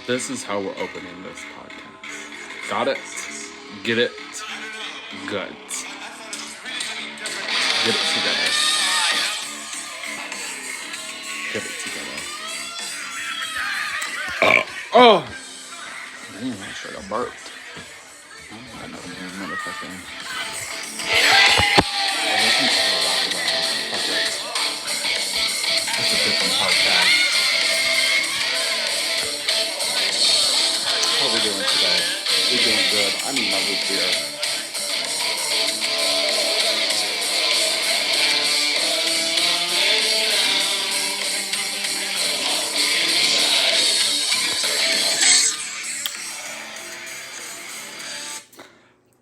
This is how we're opening this podcast. Got it? Get it? Good. Get it together. Get it together. Oh! Damn, I should have burped. Oh, I know you're motherfucking. I listen to a lot of fuck it. It's a different podcast. How are we doing today? We're doing good. I need my root beer.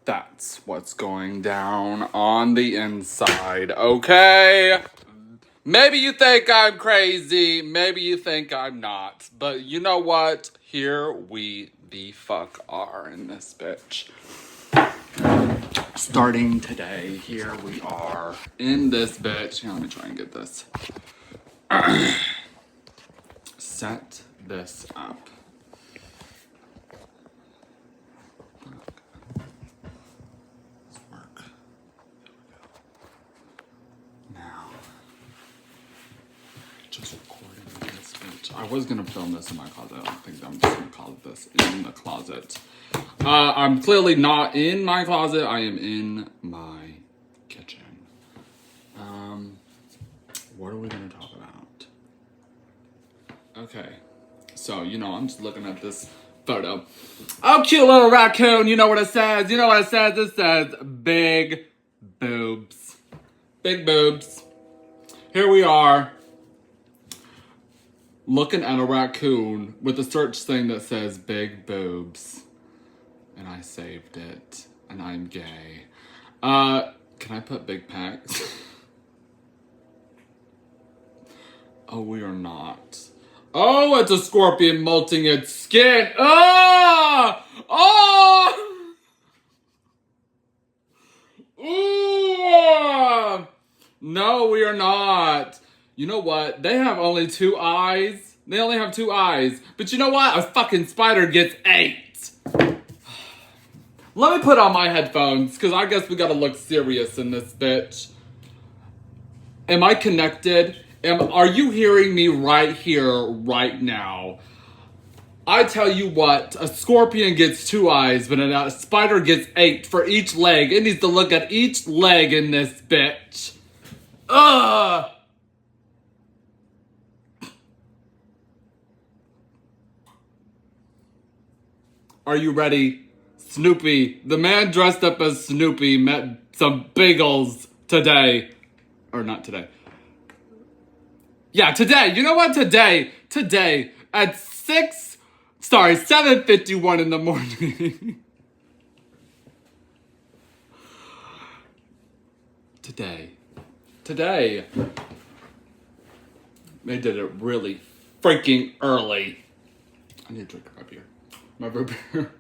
That's what's going down on the inside, okay? Maybe you think I'm crazy, maybe you think I'm not, but you know what? Here we the fuck are in this bitch. Starting today, here we are in this bitch. Here, let me try and get this. Set this up. I was gonna film this in my closet. I don't think I'm just gonna call it this in the closet. I'm clearly not in my closet. I am in my kitchen. What are we gonna talk about? Okay, so I'm just looking at this photo. Oh, cute little raccoon. You know what it says? You know what it says? It says big boobs. Big boobs. Here we are. Looking at a raccoon with a search thing that says big boobs. And I saved it. And I'm gay. Can I put big packs? Oh, we are not. Oh, it's a scorpion molting its skin. Ah! Oh! Ooh! No, we are not. You know what? They have only 2 eyes. They only have 2 eyes. But you know what? A fucking spider gets 8. Let me put on my headphones, because I guess we gotta look serious in this bitch. Am I connected? Are you hearing me right here, right now? I tell you what, a scorpion gets 2 eyes, but a spider gets 8 for each leg. It needs to look at each leg in this bitch. Ugh! Are you ready? Snoopy. The man dressed up as Snoopy met some bagels today. Or not today. Yeah, today. You know what? Today at 7:51 in the morning. Today. They did it really freaking early. I need to drink my beer. My root beer.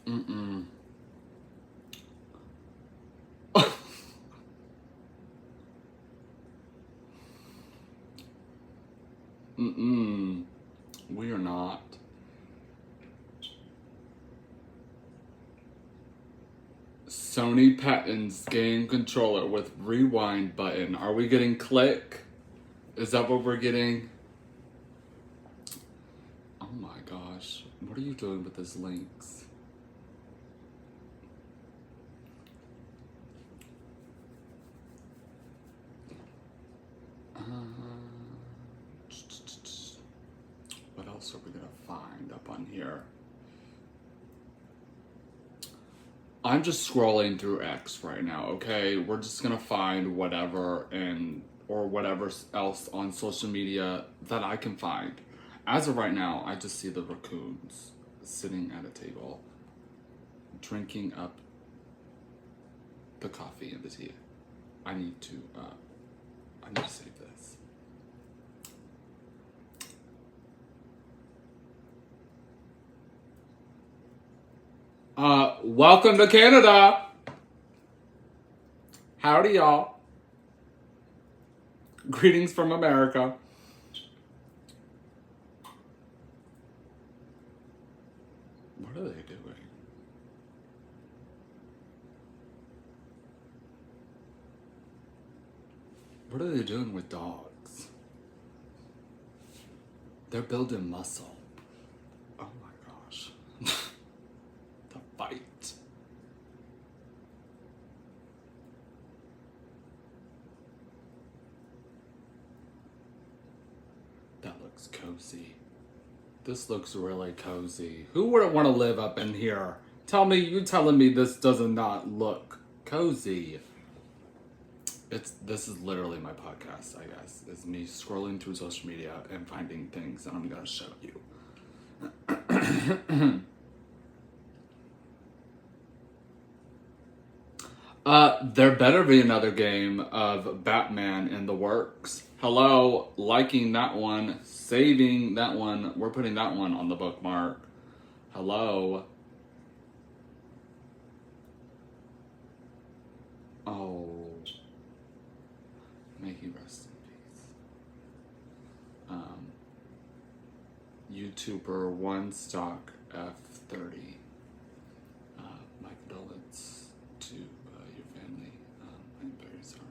Mm-mm. Mm-mm. We are not. Sony patents game controller with rewind button. Are we getting click? Is that what we're getting? Oh my gosh. What are you doing with these links? What else are we gonna find up on here? I'm just scrolling through X right now, okay? We're just gonna find whatever or whatever else on social media that I can find. As of right now, I just see the raccoons sitting at a table, drinking up the coffee and the tea. I need to save this. Welcome to Canada. Howdy, y'all. Greetings from America. What are they doing? What are they doing with dogs? They're building muscle. Oh my gosh. The fight. That looks cozy. This looks really cozy. Who wouldn't want to live up in here? Tell me, you telling me this does not look cozy? This is literally my podcast, I guess. It's me scrolling through social media and finding things that I'm gonna show you. There better be another game of Batman in the works. Hello, liking that one, saving that one. We're putting that one on the bookmark. Hello. Oh. May he rest in peace. YouTuber One Stock F30. My condolences to your family. I'm very sorry.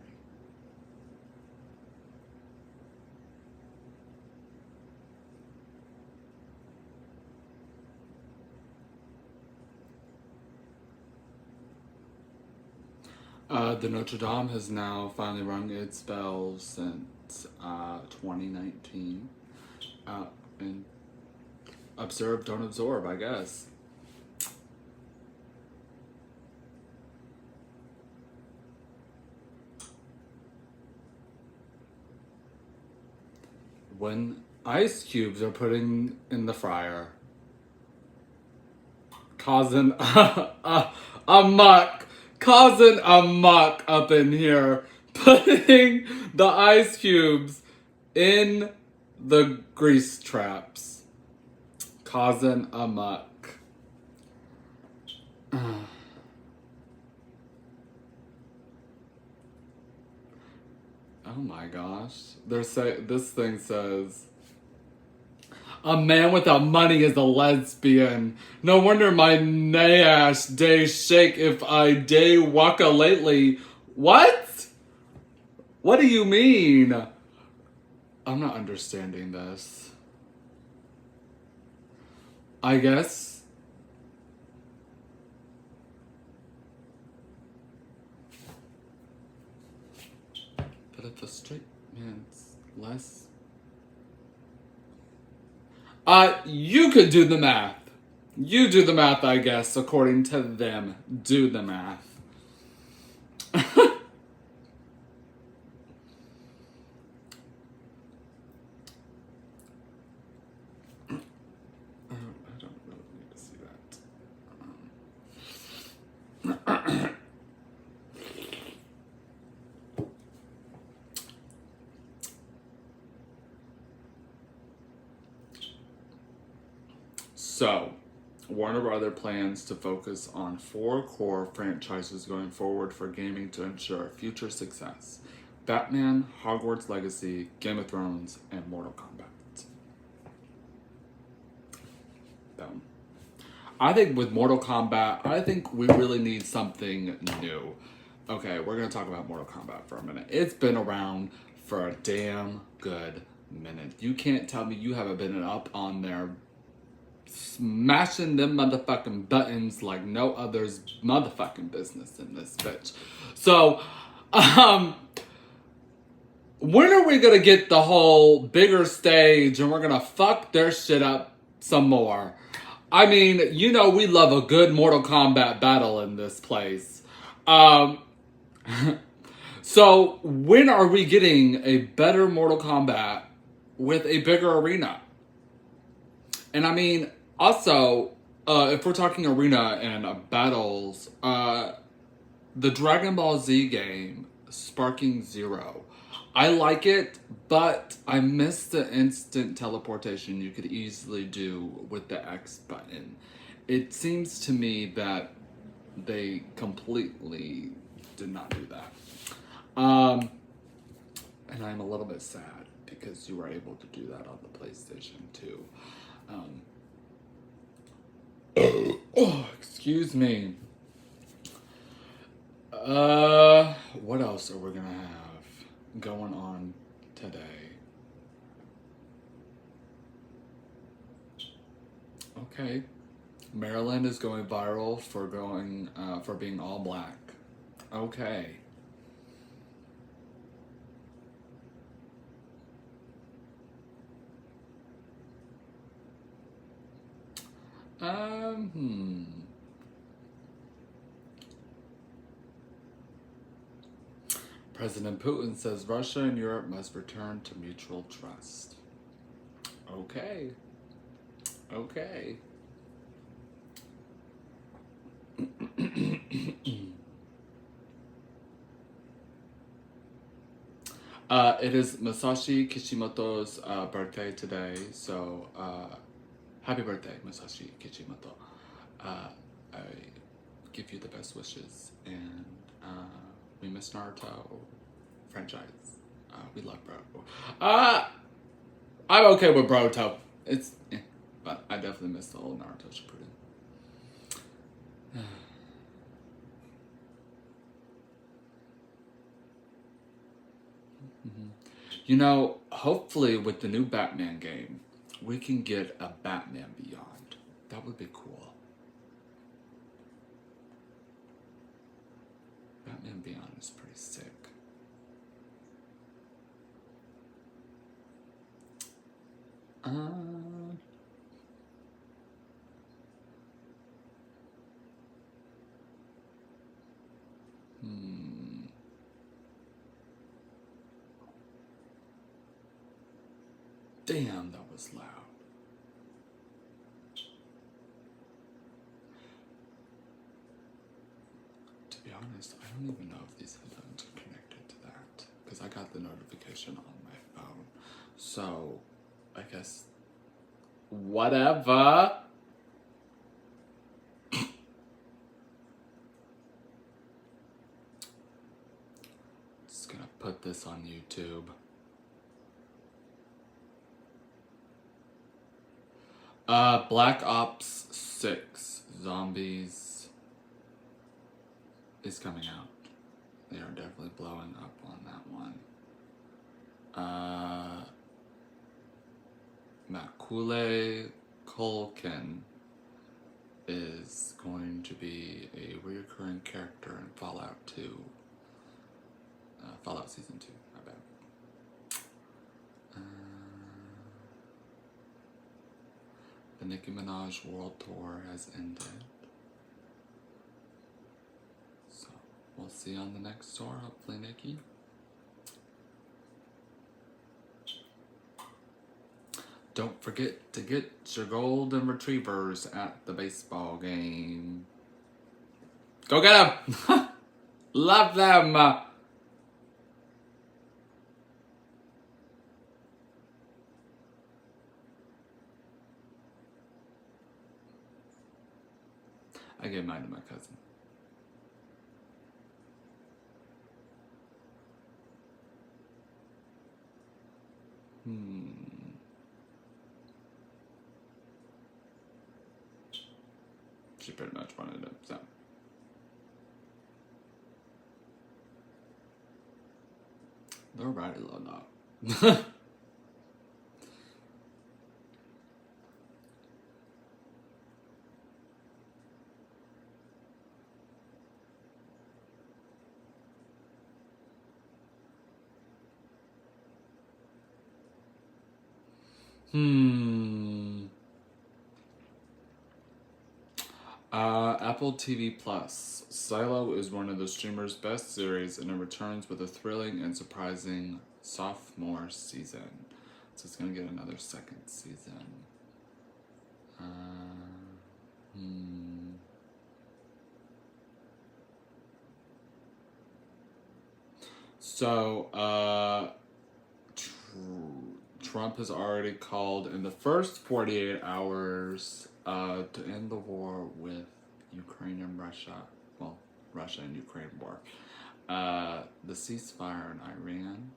The Notre Dame has now finally rung its bells since 2019. And observe, don't absorb, I guess. When ice cubes are putting in the fryer, causing a muck. Causing a muck up in here, putting the ice cubes in the grease traps, causing a muck. Oh my gosh. This thing says, a man without money is a lesbian. No wonder my nash day shake if I day waka lately. What? What do you mean? I'm not understanding this. I guess. But if the straight man's less. You could do the math. You do the math, I guess, according to them. Do the math. I don't really need to see that. So, Warner Brothers plans to focus on 4 core franchises going forward for gaming to ensure future success. Batman, Hogwarts Legacy, Game of Thrones, and Mortal Kombat. Boom. I think with Mortal Kombat, I think we really need something new. Okay, we're going to talk about Mortal Kombat for a minute. It's been around for a damn good minute. You can't tell me you haven't been up on there smashing them motherfucking buttons like no other's motherfucking business in this bitch. So, when are we gonna get the whole bigger stage and we're gonna fuck their shit up some more? I mean, you know we love a good Mortal Kombat battle in this place. So when are we getting a better Mortal Kombat with a bigger arena? And I mean, also, if we're talking arena and battles, the Dragon Ball Z game, Sparking Zero, I like it, but I miss the instant teleportation you could easily do with the X button. It seems to me that they completely did not do that. And am a little bit sad because you were able to do that on the PlayStation 2. Oh, excuse me. What else are we gonna have going on today? Okay. Maryland is going viral for being all black. Okay. Hmm. President Putin says Russia and Europe must return to mutual trust. Okay. Okay. It is Masashi Kishimoto's birthday today, so happy birthday, Masashi Kishimoto. I give you the best wishes, and we miss Naruto franchise. We love Bro. I'm okay with Boruto. But I definitely miss the old Naruto Shippuden. You know, hopefully with the new Batman game, we can get a Batman Beyond. That would be cool. Batman Beyond is pretty sick. Damn, that was loud. To be honest, I don't even know if these headphones are connected to that, because I got the notification on my phone. So, I guess, whatever. Just gonna put this on YouTube. Black Ops 6 Zombies is coming out. They are definitely blowing up on that one. Macaulay Culkin is going to be a recurring character in Fallout 2. Fallout Season 2, my bad. The Nicki Minaj World Tour has ended. So, we'll see you on the next tour, hopefully, Nicki. Don't forget to get your golden retrievers at the baseball game. Go get them! Love them! I gave mine to my cousin. She pretty much wanted it, so. They're right, Lona. Apple TV Plus. Silo is one of the streamer's best series, and it returns with a thrilling and surprising sophomore season. So it's gonna get another second season. So, Trump has already called in the first 48 hours to end the war with Ukraine and Russia. Well, Russia and Ukraine war. The ceasefire in Iran.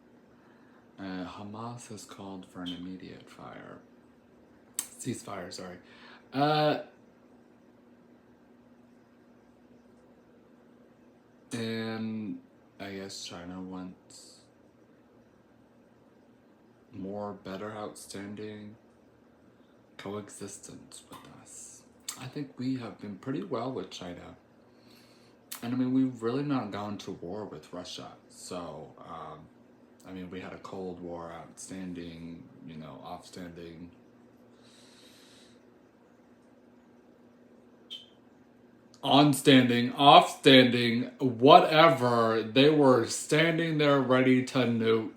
Hamas has called for an immediate ceasefire. Sorry. Uh, and I guess China wants more, better, outstanding coexistence with us. I think we have been pretty well with China. And I mean, we've really not gone to war with Russia. So, I mean, we had a Cold War outstanding, offstanding. Onstanding, offstanding, whatever. They were standing there ready to nuke.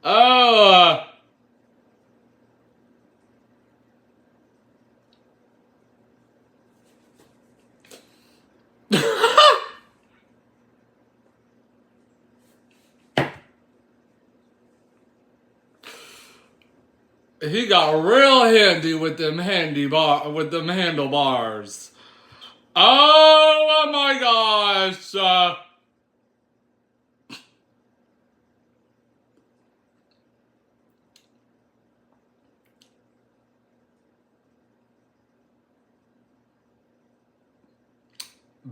Oh! He got real handy with them handlebars. Oh my gosh!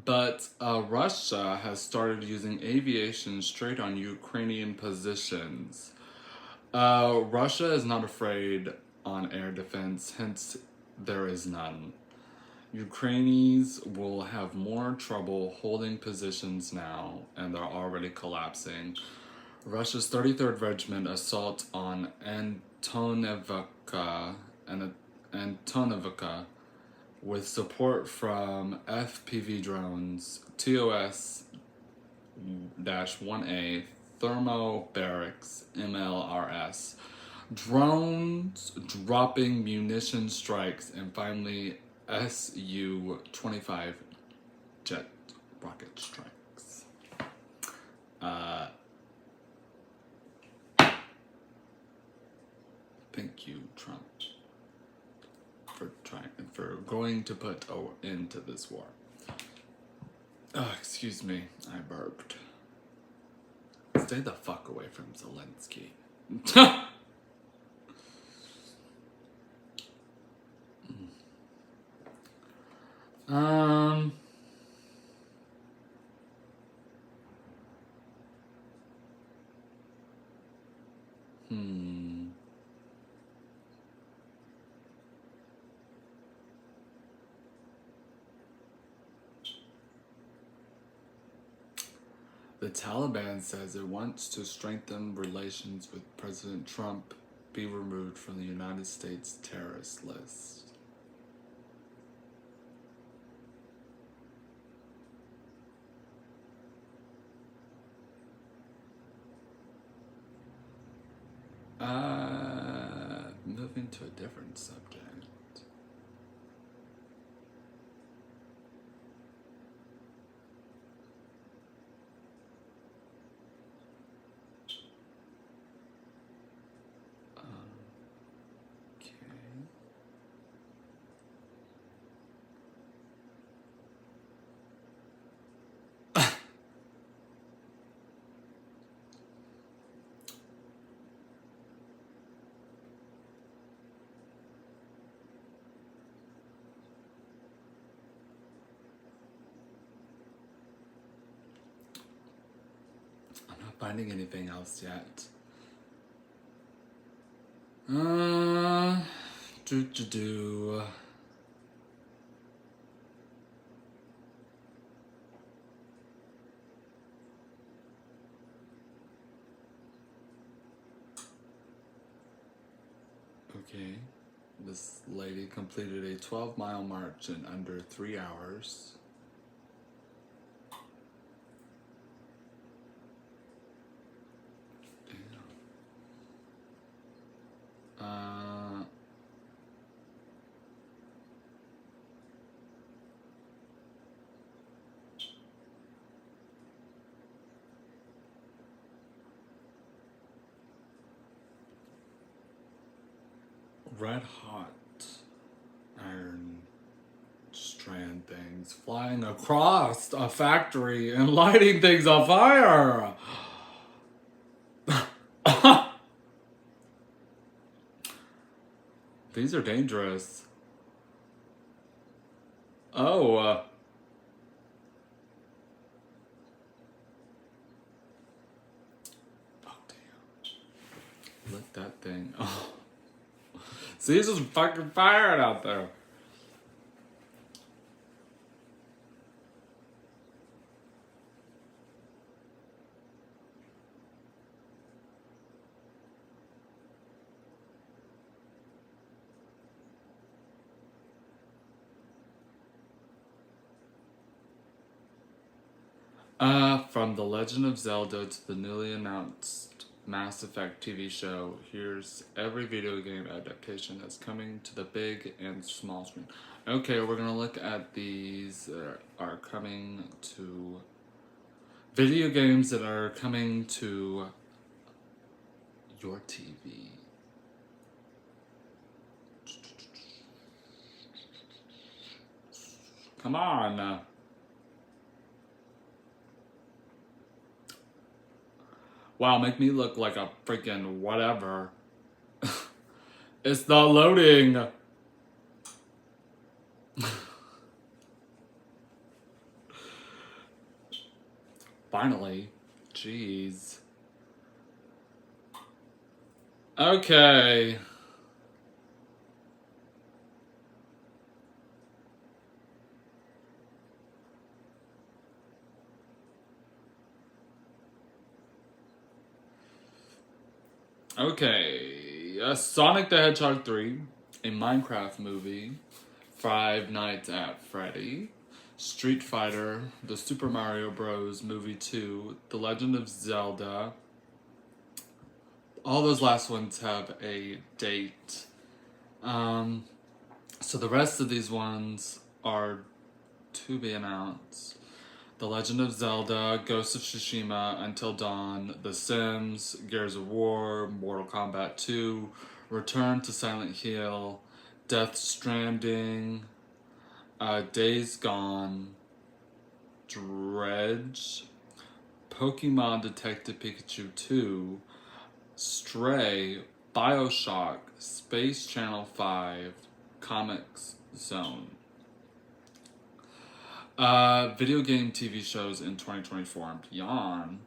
But Russia has started using aviation straight on Ukrainian positions. Russia is not afraid on air defense, hence there is none. Ukrainians will have more trouble holding positions now, and they're already collapsing. Russia's 33rd Regiment assault on Antonovka with support from FPV drones, TOS-1A, Thermo Barracks, MLRS, drones dropping munition strikes, and finally Su-25 jet rocket strikes. Thank you, Trump, for going to put an end to this war. Oh, excuse me, I burped. Stay the fuck away from Zelensky. um. The Taliban says it wants to strengthen relations with President Trump, be removed from the United States terrorist list. Moving to a different subject. Finding anything else yet. Do. Okay. This lady completed a 12-mile march in under 3 hours. Red hot iron strand things things flying across a factory and lighting things on fire. These are dangerous. Oh, oh damn. Lit that thing. Oh. See, it's just fucking firing out there. From The Legend of Zelda to the newly announced Mass Effect TV show, here's every video game adaptation that's coming to the big and small screen. Okay, we're gonna look at these that are coming to video games that are coming to your TV. Come on. Wow, make me look like a freaking whatever. It's not loading. Finally. Jeez. Okay. Okay. Sonic the Hedgehog 3, a Minecraft movie, Five Nights at Freddy, Street Fighter, the Super Mario Bros. Movie 2, The Legend of Zelda. All those last ones have a date. So the rest of these ones are to be announced. The Legend of Zelda, Ghost of Tsushima, Until Dawn, The Sims, Gears of War, Mortal Kombat 2, Return to Silent Hill, Death Stranding, Days Gone, Dredge, Pokemon Detective Pikachu 2, Stray, Bioshock, Space Channel 5, Comics Zone. Video game TV shows in 2024 and beyond.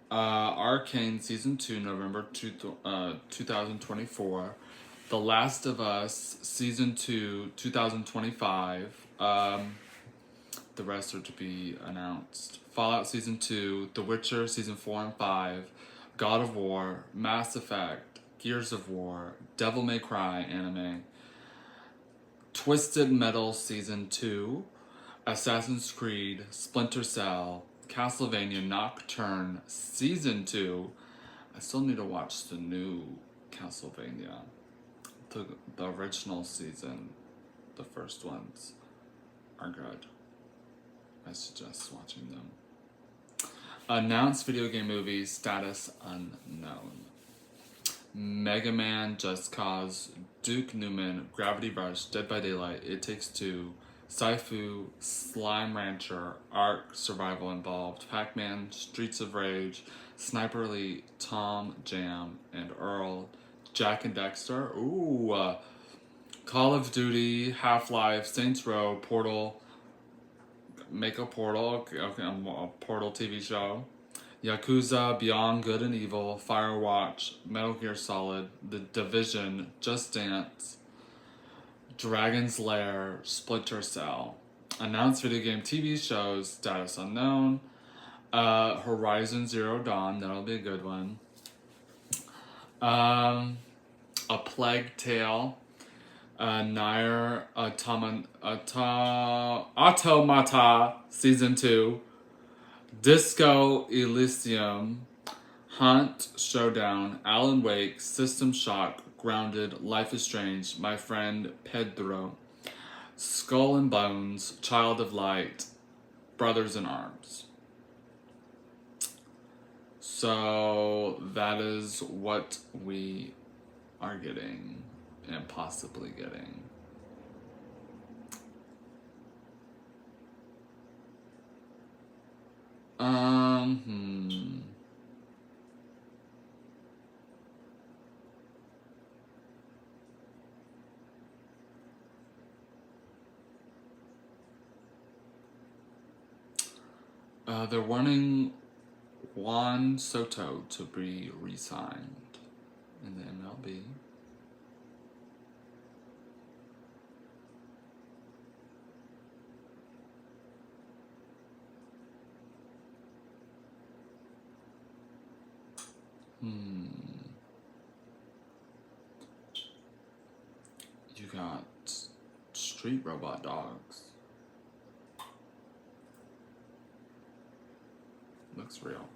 Arcane Season 2, November 2024. The Last of Us Season 2, 2025. The rest are to be announced. Fallout Season 2, The Witcher Season 4 and 5, God of War, Mass Effect, Gears of War, Devil May Cry anime, Twisted Metal Season 2, Assassin's Creed, Splinter Cell, Castlevania Nocturne Season 2. I still need to watch the new Castlevania. The original season, the first ones, are good. I suggest watching them. Announced video game movies, status unknown. Mega Man, Just Cause, Duke Nukem, Gravity Rush, Dead by Daylight, It Takes Two, Saifu, Slime Rancher, Ark Survival Involved, Pac-Man, Streets of Rage, Sniper Elite, Tom Jam and Earl, Jak and Daxter, Call of Duty, Half-Life, Saints Row, Portal, make a Portal, a Portal TV show, Yakuza, Beyond Good and Evil, Firewatch, Metal Gear Solid, The Division, Just Dance, Dragon's Lair, Splinter Cell. Announced video game TV shows, status unknown. Horizon Zero Dawn, that'll be a good one. A Plague Tale, Nier Automata Season 2, Disco Elysium, Hunt Showdown, Alan Wake, System Shock, Grounded, Life is Strange, My Friend Pedro, Skull and Bones, Child of Light, Brothers in Arms. So that is what we are getting and possibly getting. Hmm. They're wanting Juan Soto to be re-signed in the MLB. You got street robot dogs. Looks real.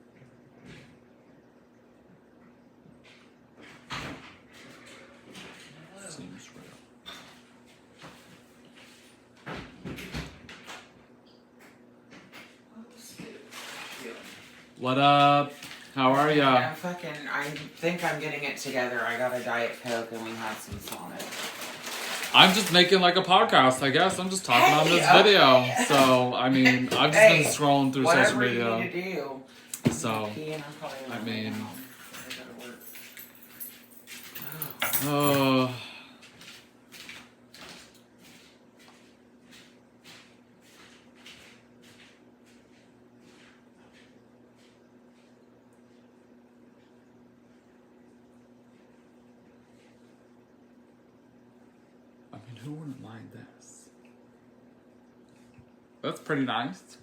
Seems real. What up? How are ya? I think I'm getting it together. I got a Diet Coke and we had some Sonic. I'm just making like a podcast, I guess. I'm just talking on this video. So, I mean, I've just been scrolling through social media. Whatever you need to do. So, I mean... Who wouldn't mind this? That's pretty nice.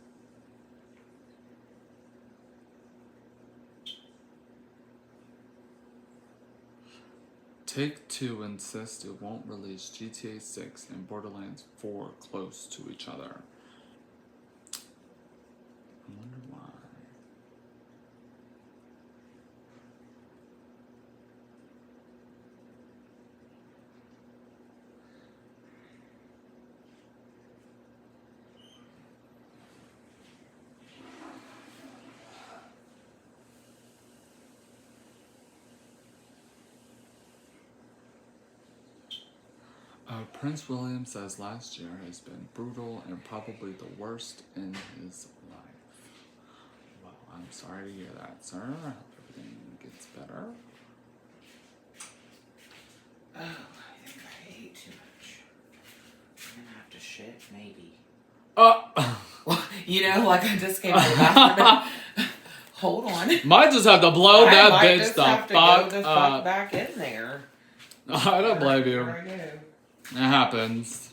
Take-Two insists it won't release GTA 6 and Borderlands 4 close to each other. I wonder why. Prince William says last year has been brutal and probably the worst in his life. Well, I'm sorry to hear that, sir. I hope everything gets better. Oh, I think I ate too much. I'm gonna have to shit, maybe. You know, like I just came to the bathroom. Hold on. Might just have to blow that bitch the fuck go the fuck back in there. I don't blame you. There I go. It happens.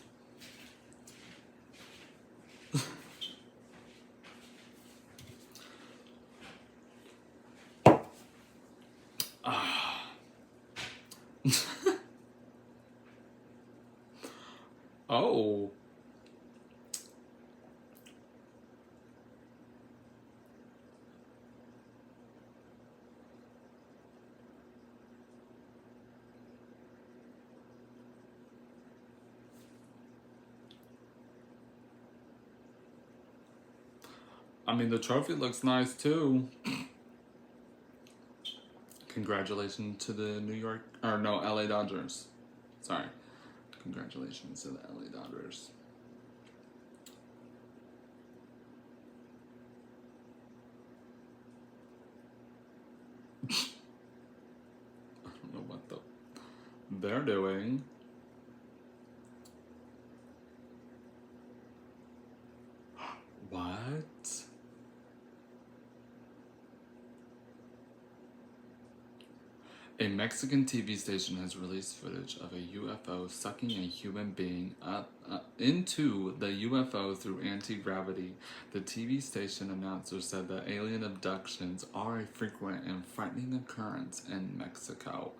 Oh. I mean, the trophy looks nice too. Congratulations to the LA Dodgers. Sorry. Congratulations to the LA Dodgers. I don't know what they're doing. What? A Mexican TV station has released footage of a UFO sucking a human being up into the UFO through anti-gravity. The TV station announcer said that alien abductions are a frequent and frightening occurrence in Mexico.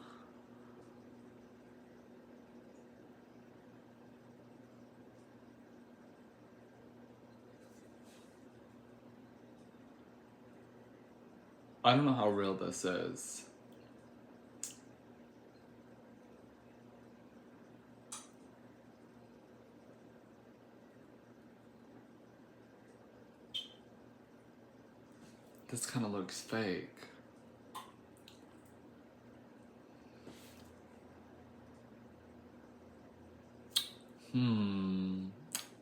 I don't know how real this is. This kind of looks fake.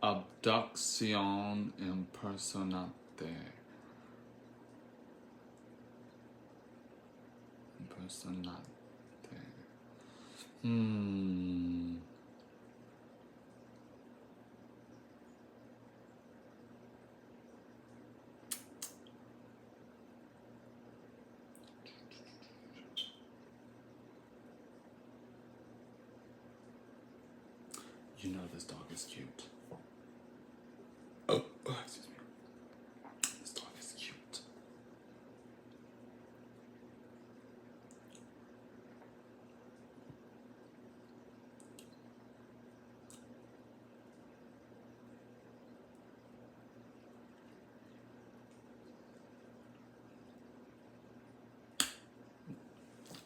Abducción impersonante. person that day. You know this dog is cute. Oh, excuse me. This dog is cute.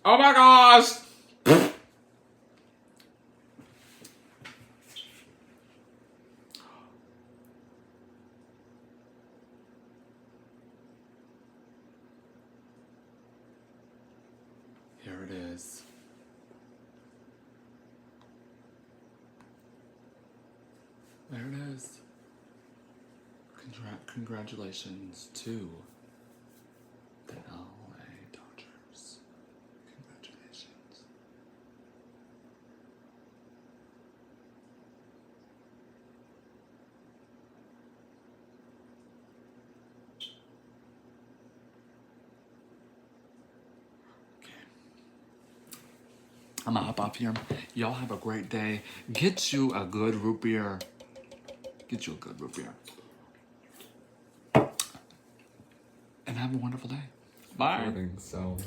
Oh my gosh! Here it is. There it is. Congratulations to the LA Dodgers. Congratulations. Okay. I'm gonna hop off here. Y'all have a great day. Get you a good root beer. Get you a good root beer. And have a wonderful day. Bye. So.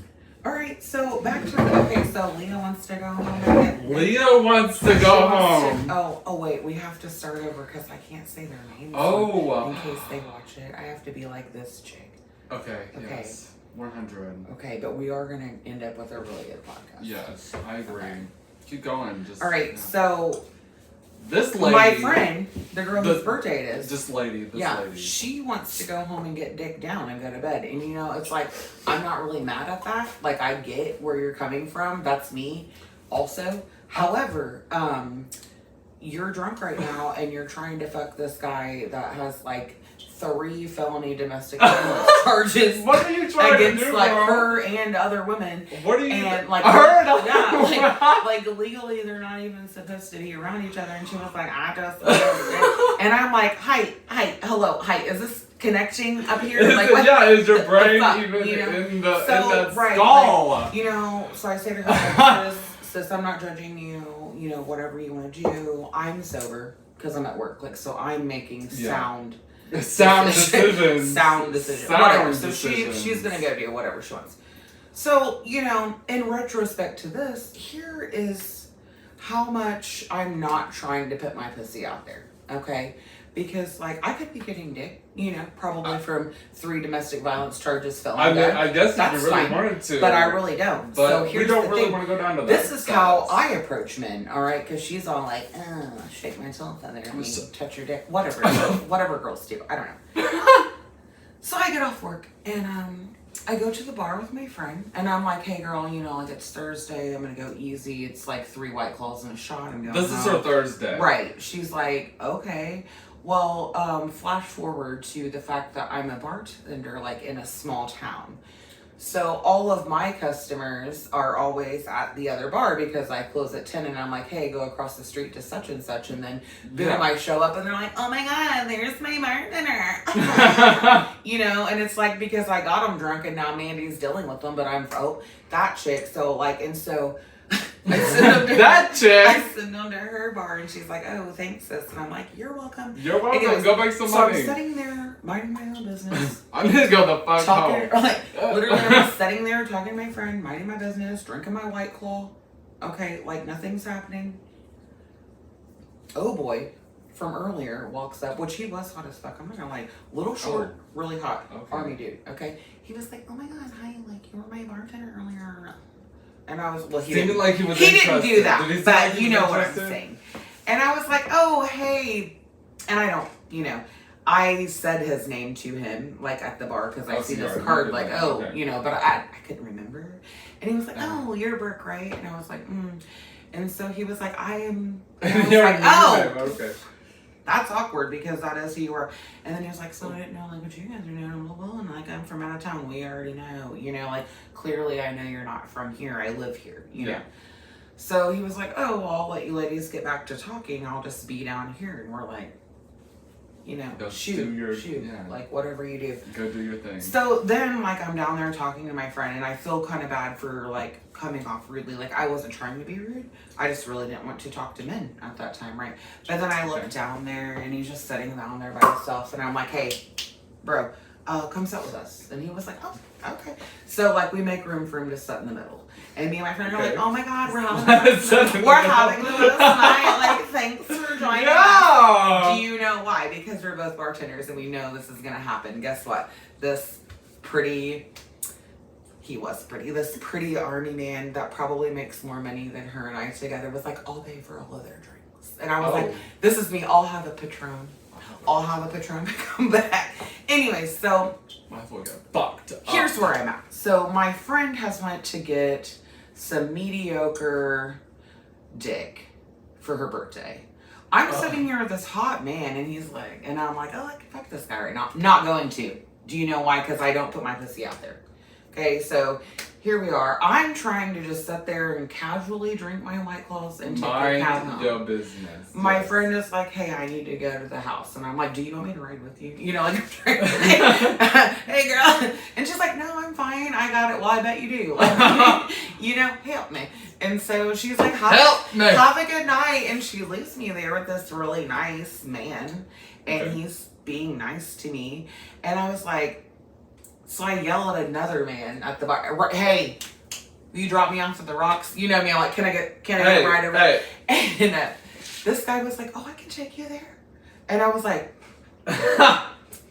All right, so back to okay. So Leah wants to go home. Leah wants to go home. Oh wait, we have to start over because I can't say their names. Oh. In case they watch it, I have to be like this chick. Okay. Okay. Yes. 100. Okay, but we are gonna end up with a really good podcast. Yes, I agree. Okay. Keep going. Just. All right, yeah. so This lady. my friend, the girl whose birthday it is. This lady. Yeah, Lady. she wants to go home and get dick down and go to bed. And you know, it's like, I'm not really mad at that. Like, I get where you're coming from. That's me also. However, you're drunk right now and you're trying to fuck this guy that has like 3 felony domestic violence charges What are you trying against to do, like bro? her and other women. What are you? And like, her and other yeah, women? like legally they're not even supposed to be around each other. And she was like, I just, and I'm like, hi, hello, is this connecting up here? Like, what? Yeah, is your brain fuck, even you know? in the So, in that right, skull? like, you know, so I say to her, sis, I'm not judging you. You know, whatever you want to do. I'm sober because I'm at work. Like, so I'm making sound decisions. Sound decisions. Sound Whatever. So decisions. she's gonna go do whatever she wants. So, you know, in retrospect to this, here is how much I'm not trying to put my pussy out there. Okay? Because like I could be getting dick, you know, probably from 3 domestic violence charges felony. I mean, I guess That's if you really fine, wanted to, but I really don't. But so here's we don't the really thing. want to go down to that. This is how I approach men, all right? Because she's all like, shake my tail feather, touch your dick, whatever girls do. I don't know. So I get off work and I go to the bar with my friend, and I'm like, hey girl, you know, like it's Thursday, I'm gonna go easy. It's like 3 White Claws and a shot. I'm going This is her Thursday. Right. She's like, okay. Well, flash forward to the fact that I'm a bartender, like in a small town. So all of my customers are always at the other bar because I close at 10 and I'm like, hey, go across the street to such and such. And then boom, I show up and they're like, oh my God, there's my bartender. You know, and it's like because I got them drunk and now Mandy's dealing with them, but I'm, that chick. So like, and so I send them to that chick. I send them to her bar and she's like, oh, thanks, sis. And I'm like, you're welcome. You're welcome. Anyways, Go make some so money. I'm sitting there minding my own business. I'm gonna go the fuck Talking, home. like, literally, I'm sitting there talking to my friend, minding my business, drinking my White Claw. Okay, like nothing's happening. Oh boy, from earlier walks up, which he was hot as fuck. I'm not gonna lie, little short, really hot, army dude. Okay, he was like, oh my God, hi, like you were my bartender earlier. And I was, well, he Seemed didn't, like he was he didn't interested. do that, Did he seem but like he you was know what I'm interested? saying. And I was like, oh, hey, and I don't, you know. I said his name to him, like, at the bar, because I seen his card, like, oh, okay. you know, but I couldn't remember. And he was like, oh, you're Brooke, right? And I was like, And so he was like, I am, and I was You're like, a oh. name, okay. that's awkward because that is who you are. And then he was like, so I didn't know like what you guys are doing. Well, and like I'm from out of town. We already know, like clearly I know you're not from here. I live here, you know. So he was like, oh, well, I'll let you ladies get back to talking. I'll just be down here. And we're like, shoot, like whatever you do. Go do your thing. So then, like, I'm down there talking to my friend, and I feel kind of bad for, like, coming off rudely. Like, I wasn't trying to be rude. I just really didn't want to talk to men at that time, right? But then I looked down there, and he's just sitting down there by himself, and I'm like, hey, bro, come sit with us. And he was like, oh, okay. So, like, we make room for him to sit in the middle. And me and my friend are like, oh my God, we're having the best night. Like, thanks for joining us. Do you know why? Because we're both bartenders and we know this is going to happen. Guess what? This pretty army man that probably makes more money than her and I together was like, I'll pay for all of their drinks. And I was like, this is me. I'll have a Patron. I'll have a Patron to come back. Anyway, so might as well get fucked up. Here's where I'm at. So my friend has went to get some mediocre dick for her birthday. I'm sitting here with this hot man, and he's like, and I'm like, oh, I can fuck this guy right now. Not going to. Do you know why? Because I don't put my pussy out there. Okay, so here we are. I'm trying to just sit there and casually drink my White Claws and take a cab home. Mind your business. My friend is like, hey, I need to go to the house. And I'm like, do you want me to ride with you? Like, I'm trying to hey, girl. And she's like, no, I'm fine. I got it. Well, I bet you do. Like, help me. And so she's like, have a good night. And she leaves me there with this really nice man. And he's being nice to me. And I was like, so I yell at another man at the bar, hey, will you drop me off at the rocks? You know me, I'm like, can I get a ride over there? And this guy was like, oh, I can take you there. And I was like,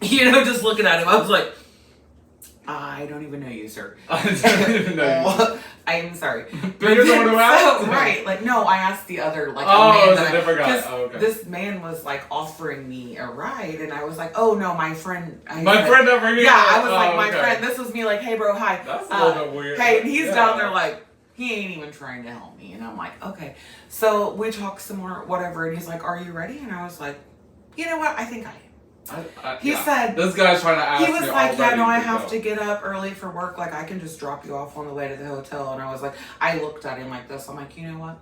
just looking at him, I was like, I don't even know you, sir. I don't even know you. I'm sorry. But you're the one who asked? Right. Like, no, I asked the other, like, it was a different guy. Okay. This man was, like, offering me a ride, and I was like, oh, no, my friend. Friend over here? Yeah, I was like, my friend. This was me, like, hey, bro, hi. That's a little bit weird. Hey, and he's down there, like, he ain't even trying to help me. And I'm like, okay. So we talk some more, whatever, and he's like, are you ready? And I was like, you know what? I think I am. He said this guy's trying to ask. He was like, yeah, no, I have to get up early for work. Like, I can just drop you off on the way to the hotel. And I was like, I looked at him like this. I'm like, you know what?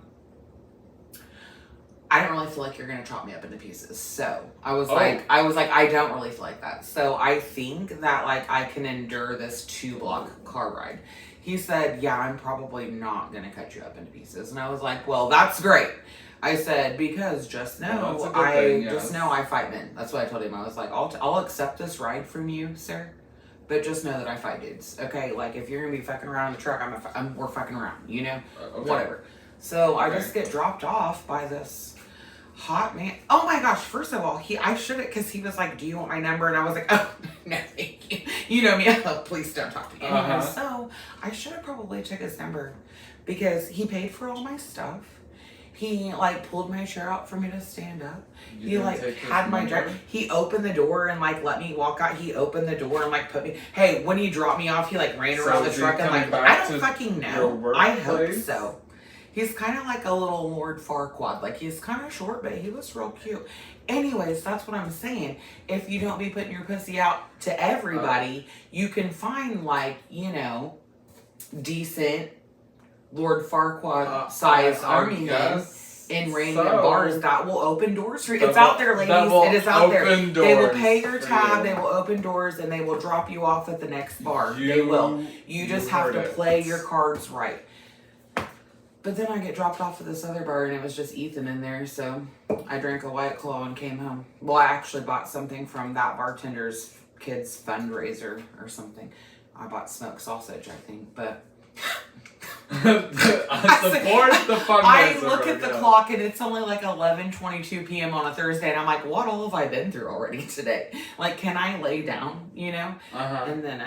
I don't really feel like you're gonna chop me up into pieces. So I was like, I don't really feel like that. So I think that like I can endure this 2-block car ride. He said, yeah, I'm probably not gonna cut you up into pieces. And I was like, well, that's great. I said, because just know, just know I fight men. That's what I told him. I was like, I'll accept this ride from you, sir, but just know that I fight dudes. Okay, like if you're gonna be fucking around in the truck, we're fucking around, whatever. So I just get dropped off by this hot man. Oh my gosh! First of all, I should have, because he was like, "Do you want my number?" And I was like, "Oh no, thank you." You know me. Please don't talk to me. So I should have probably took his number because he paid for all my stuff. He like pulled my chair out for me to stand up. He like had my drink. He opened the door and like let me walk out. He opened the door and like put me. Hey, when he dropped me off, he like ran around the truck and like I don't fucking know. I hope so. He's kind of like a little Lord Farquaad. Like he's kind of short, but he was real cute. Anyways, that's what I'm saying. If you don't be putting your pussy out to everybody, you can find like decent Lord Farquaad size army men in random bars that will open doors for you. It's out there, ladies. It is out there. They will pay your tab, they will open doors, and they will drop you off at the next bar. They will. You just have to play your cards right. But then I get dropped off at this other bar, and it was just Ethan in there, so I drank a White Claw and came home. Well, I actually bought something from that bartender's kids' fundraiser or something. I bought smoked sausage, I think, but... I support the fundraiser. I look at the clock and it's only like 11:22 p.m. on a Thursday, and I'm like, what all have I been through already today? Like, can I lay down, And then,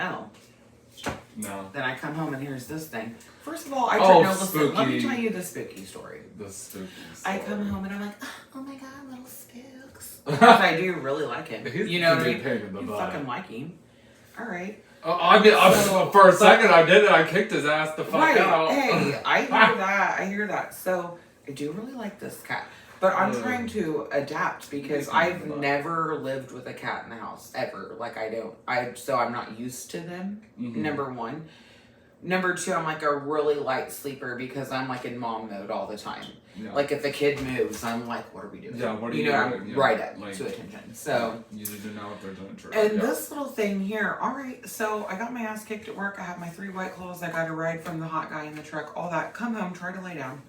no. Then I come home and here's this thing. First of all, listen, let me tell you the spooky story. The spooky story. I come home and I'm like, oh my god, little spooks. Because I do really like him. You know what I mean? You fucking like him. All right. For a second I did it. I kicked his ass the fuck out. Hey, I hear that. So I do really like this cat. But I'm trying to adapt because You can I've handle that. never lived with a cat in the house ever. Like so I'm not used to them. Mhm. Number one. Number two, I'm like a really light sleeper because I'm like in mom mode all the time. Yeah. Like if the kid moves, I'm like, what are we doing? Yeah, what are you know, doing? I'm Yeah, right up like- to attention. So you need to know what they're doing. True. and yeah. this little thing here, all right, so I got my ass kicked at work. I have my 3 White Claws. I got a ride from the hot guy in the truck, all that. Come home, try to lay down.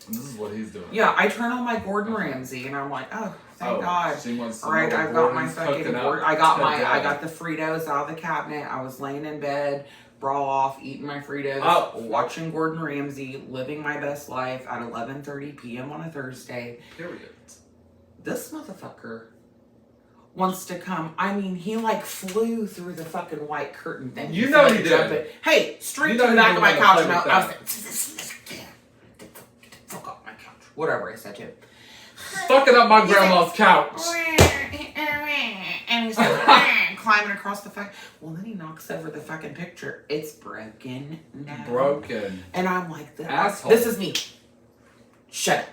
And this is what he's doing. Yeah, I turn on my Gordon Ramsay and I'm like, oh, thank God. She wants to All right, know I've what got my Gordon's fucking cooking up board. I today. got the Fritos out of the cabinet. I was laying in bed, bra off, eating my Fritos, Oh. watching Gordon Ramsay, living my best life at 11:30 p.m. on a Thursday. Period. This motherfucker wants to come. I mean, he like flew through the fucking white curtain thing. You know like he did. jumping. Hey, straight You to know the he back didn't of my wanna couch. play And with I was that. like, get the fuck off my couch. Whatever I said to him. Fucking up my grandma's couch. And he's like, climbing across the fucking. Well, then he knocks over the fucking picture. It's broken now. Broken. And I'm like, Asshole. this is me. Shut up.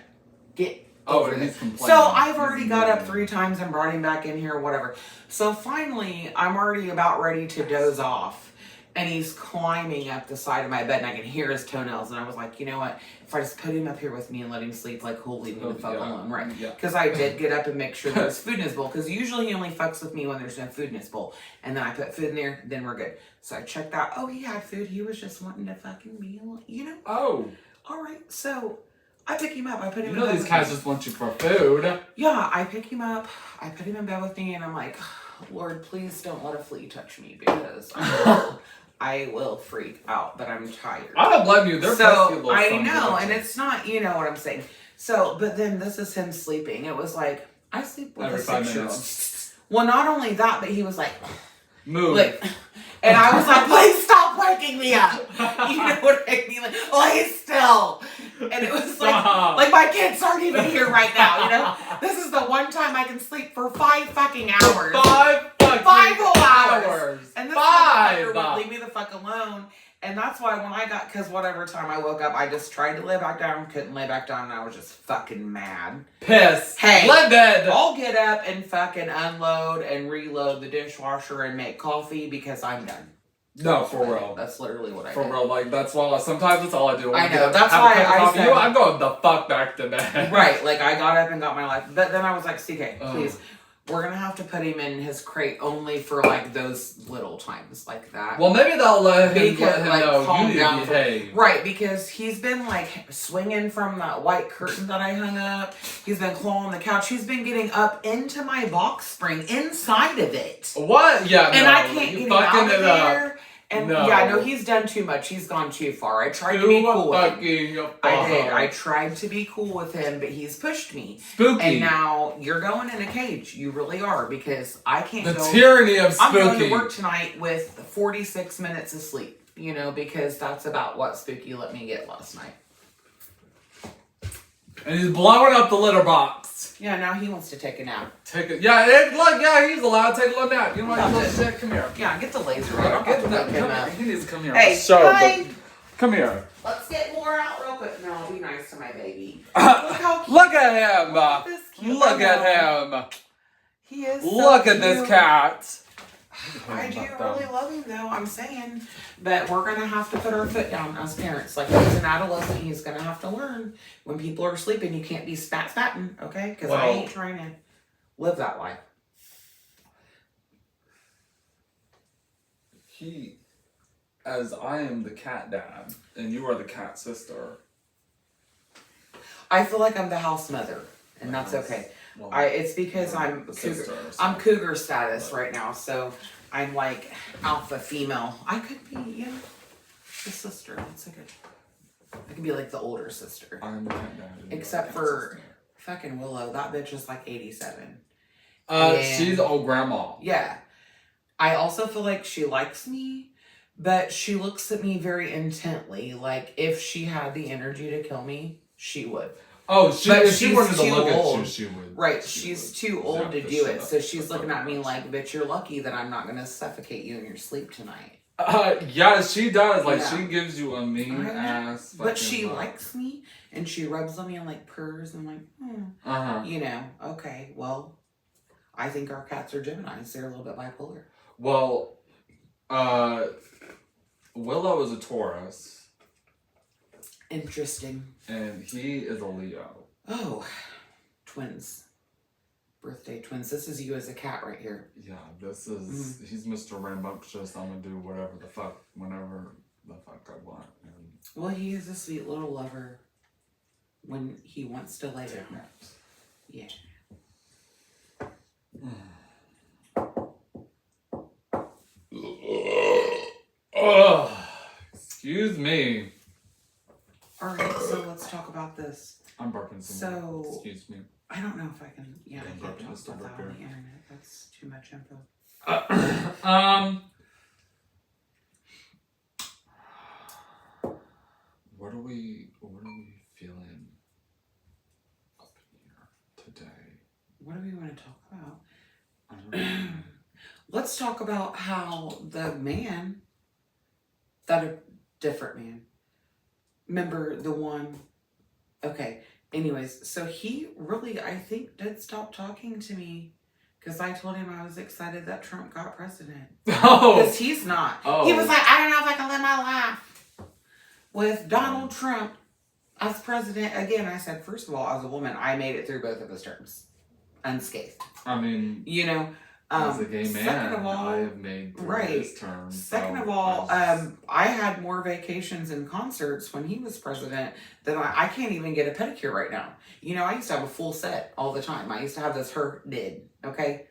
Get Oh, over and this. he's complaining. So I've already He's got up complaining. 3 times and brought him back in here, whatever. So finally, I'm already about ready to doze off. And he's climbing up the side of my bed, and I can hear his toenails. And I was like, you know what? If I just put him up here with me and let him sleep, like, he'll leave me the fuck alone, right? Yeah. Because I did get up and make sure there's food in his bowl. Because usually he only fucks with me when there's no food in his bowl. And then I put food in there, then we're good. So I checked out. Oh, he had food. He was just wanting to fucking be, you know? Oh. All right. So I pick him up. I put him You in know bed these with cats me. just want you for food. Yeah, I pick him up. I put him in bed with me, and I'm like, Lord, please don't let a flea touch me because I will freak out. But I'm tired. I don't blame you. They're pesky So little I sons of know, and bitches. it's not, you know what I'm saying. So, but then this is him sleeping. It was like I sleep with Every a 5 6-year-old. minutes. Well, not only that, but he was like, Move. like, and I was like, please stop waking me up. You know what I mean? Like, lay still. And it was Stop. like my kids aren't even here right now. You know, this is the one time I can sleep for 5 fucking hours. 5 fucking 5 whole hours. And this 5. motherfucker would leave me the fuck alone. And that's why when I got, because whatever time I woke up, I just tried to lay back down, couldn't lay back down, and I was just fucking mad. Piss. Hey. Livid. I'll get up and fucking unload and reload the dishwasher and make coffee because I'm done. No, for real. That's literally what I For did. real, like that's why sometimes that's all I do. When I I get know, up, that's have a why cup of I coffee. said- You know, I'm going the fuck back to bed. Right, like I got up and got my life. But then I was like, CK, Ugh. please, we're going to have to put him in his crate only for like those little times like that. Well, maybe they'll let him Because, like, know calm you need down to for- behave. Right, because he's been like swinging from that white curtain that I hung up. He's been clawing the couch. He's been getting up into my box spring inside of it. What? Yeah, And no, I can't you get him out fucking of it up. there. And No. yeah, no, he's done too much. He's gone too far. I tried to be cool with him. Fucking I did. I tried to be cool with him, but he's pushed me. Spooky. And now you're going in a cage. You really are, because I can't the go. tyranny of I'm going spooky. to work tonight with 46 minutes of sleep, you know, because that's about what Spooky let me get last night. And he's blowing up the litter box. Yeah, now he wants to take a nap. Take it. Yeah, look, yeah, he's allowed to take a little nap. You know what? Love You it. little shit. Come here. Yeah, get the laser out. Yeah, I'm get about to that. wake him Come up. here. He needs to come here. Hey, So, hi. come here. Let's get more out real quick. No, I'll be nice to my baby. Look how cute. Look at him. Look at this cute Look little- at him. He is so Look at this cute. cat. I do really love him though, I'm saying. But we're gonna have to put our foot down as parents. Like, he's an adolescent, he's gonna have to learn when people are sleeping, you can't be spatting, okay? Because I Well- ain't trying to live that life. As I am the cat dad, and you are the cat sister. I feel like I'm the house mother, and that's okay. Well, It's because I'm the cougar, sister, so- I'm cougar status right now, so I'm like alpha female. I could be, yeah, the sister. That's a good. I could be like the older sister. I'm the cat dad. and you are Except the cat for sister. fucking Willow. That bitch is like 87. She's old grandma. Yeah. I also feel like she likes me, but she looks at me very intently. Like, if she had the energy to kill me, she would. Oh, But if she she's wanted to too look old. at you, she would. Right, she she's would too old zap to the do shit it. out So of she's her looking at me fucking like, ass. bitch, you're lucky that I'm not going to suffocate you in your sleep tonight. Yeah, she does. Like, Yeah. she gives you a mean ass. But she fucking look. likes me, and she rubs on me and like purrs. And I'm like, you know, okay, well, I think our cats are Geminis. They're a little bit bipolar. Well, Willow is a Taurus, Interesting. and he is a Leo. Oh, twins. Birthday twins. This is you as a cat right here. Yeah, this is he's Mr. Rambunctious. I'm gonna do whatever the fuck, whenever the fuck I want. And Well, he is a sweet little lover when he wants to lay down. damn it. Yeah. Ugh. Excuse me. All right, so let's talk about this. I'm burping some. So- Excuse me. I don't know if I can. Yeah, I Yeah, can't but talk just about that over on the here. internet. That's too much info. What are we feeling up in here today? What do we want to talk about? I don't know. Let's talk about how the man, that a different man, remember the one, okay, anyways, so he really, I think, did stop talking to me because I told him I was excited that Trump got president. Oh, Because he's not. Oh. He was like, I don't know if I can live my life with Donald Trump as president. Again, I said, first of all, as a woman, I made it through both of his terms unscathed. I mean, You know? as a gay man, second of all, I have made through right. his term. Second so of all, I just- I had more vacations and concerts when he was president than I can't even get a pedicure right now. You know, I used to have a full set all the time. I used to have this did, okay?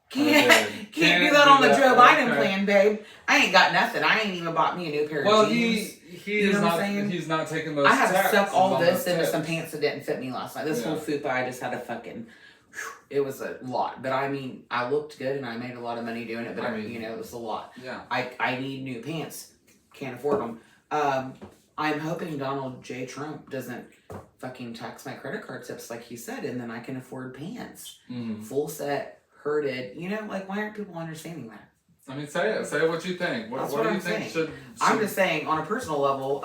Can't do that on the Joe Biden okay. plan, babe. I ain't got nothing. I ain't even bought me a new pair of Well, jeans. he You is know what I'm not. saying? He's not taking those. I had to taxes suck all on this those into some tips. pants that didn't fit me last night. This whole Yeah. fupa, I just had to fucking. It was a lot, but I mean, I looked good and I made a lot of money doing it. But I mean- you know, it was a lot. Yeah. I need new pants. Can't afford them. I'm hoping Donald J. Trump doesn't fucking tax my credit card tips like he said, and then I can afford pants, Mhm. full set, herded. You know, like why aren't people understanding that? I mean, say it. Say what you think. What That's do what you I'm think saying. should? I'm just saying, on a personal level,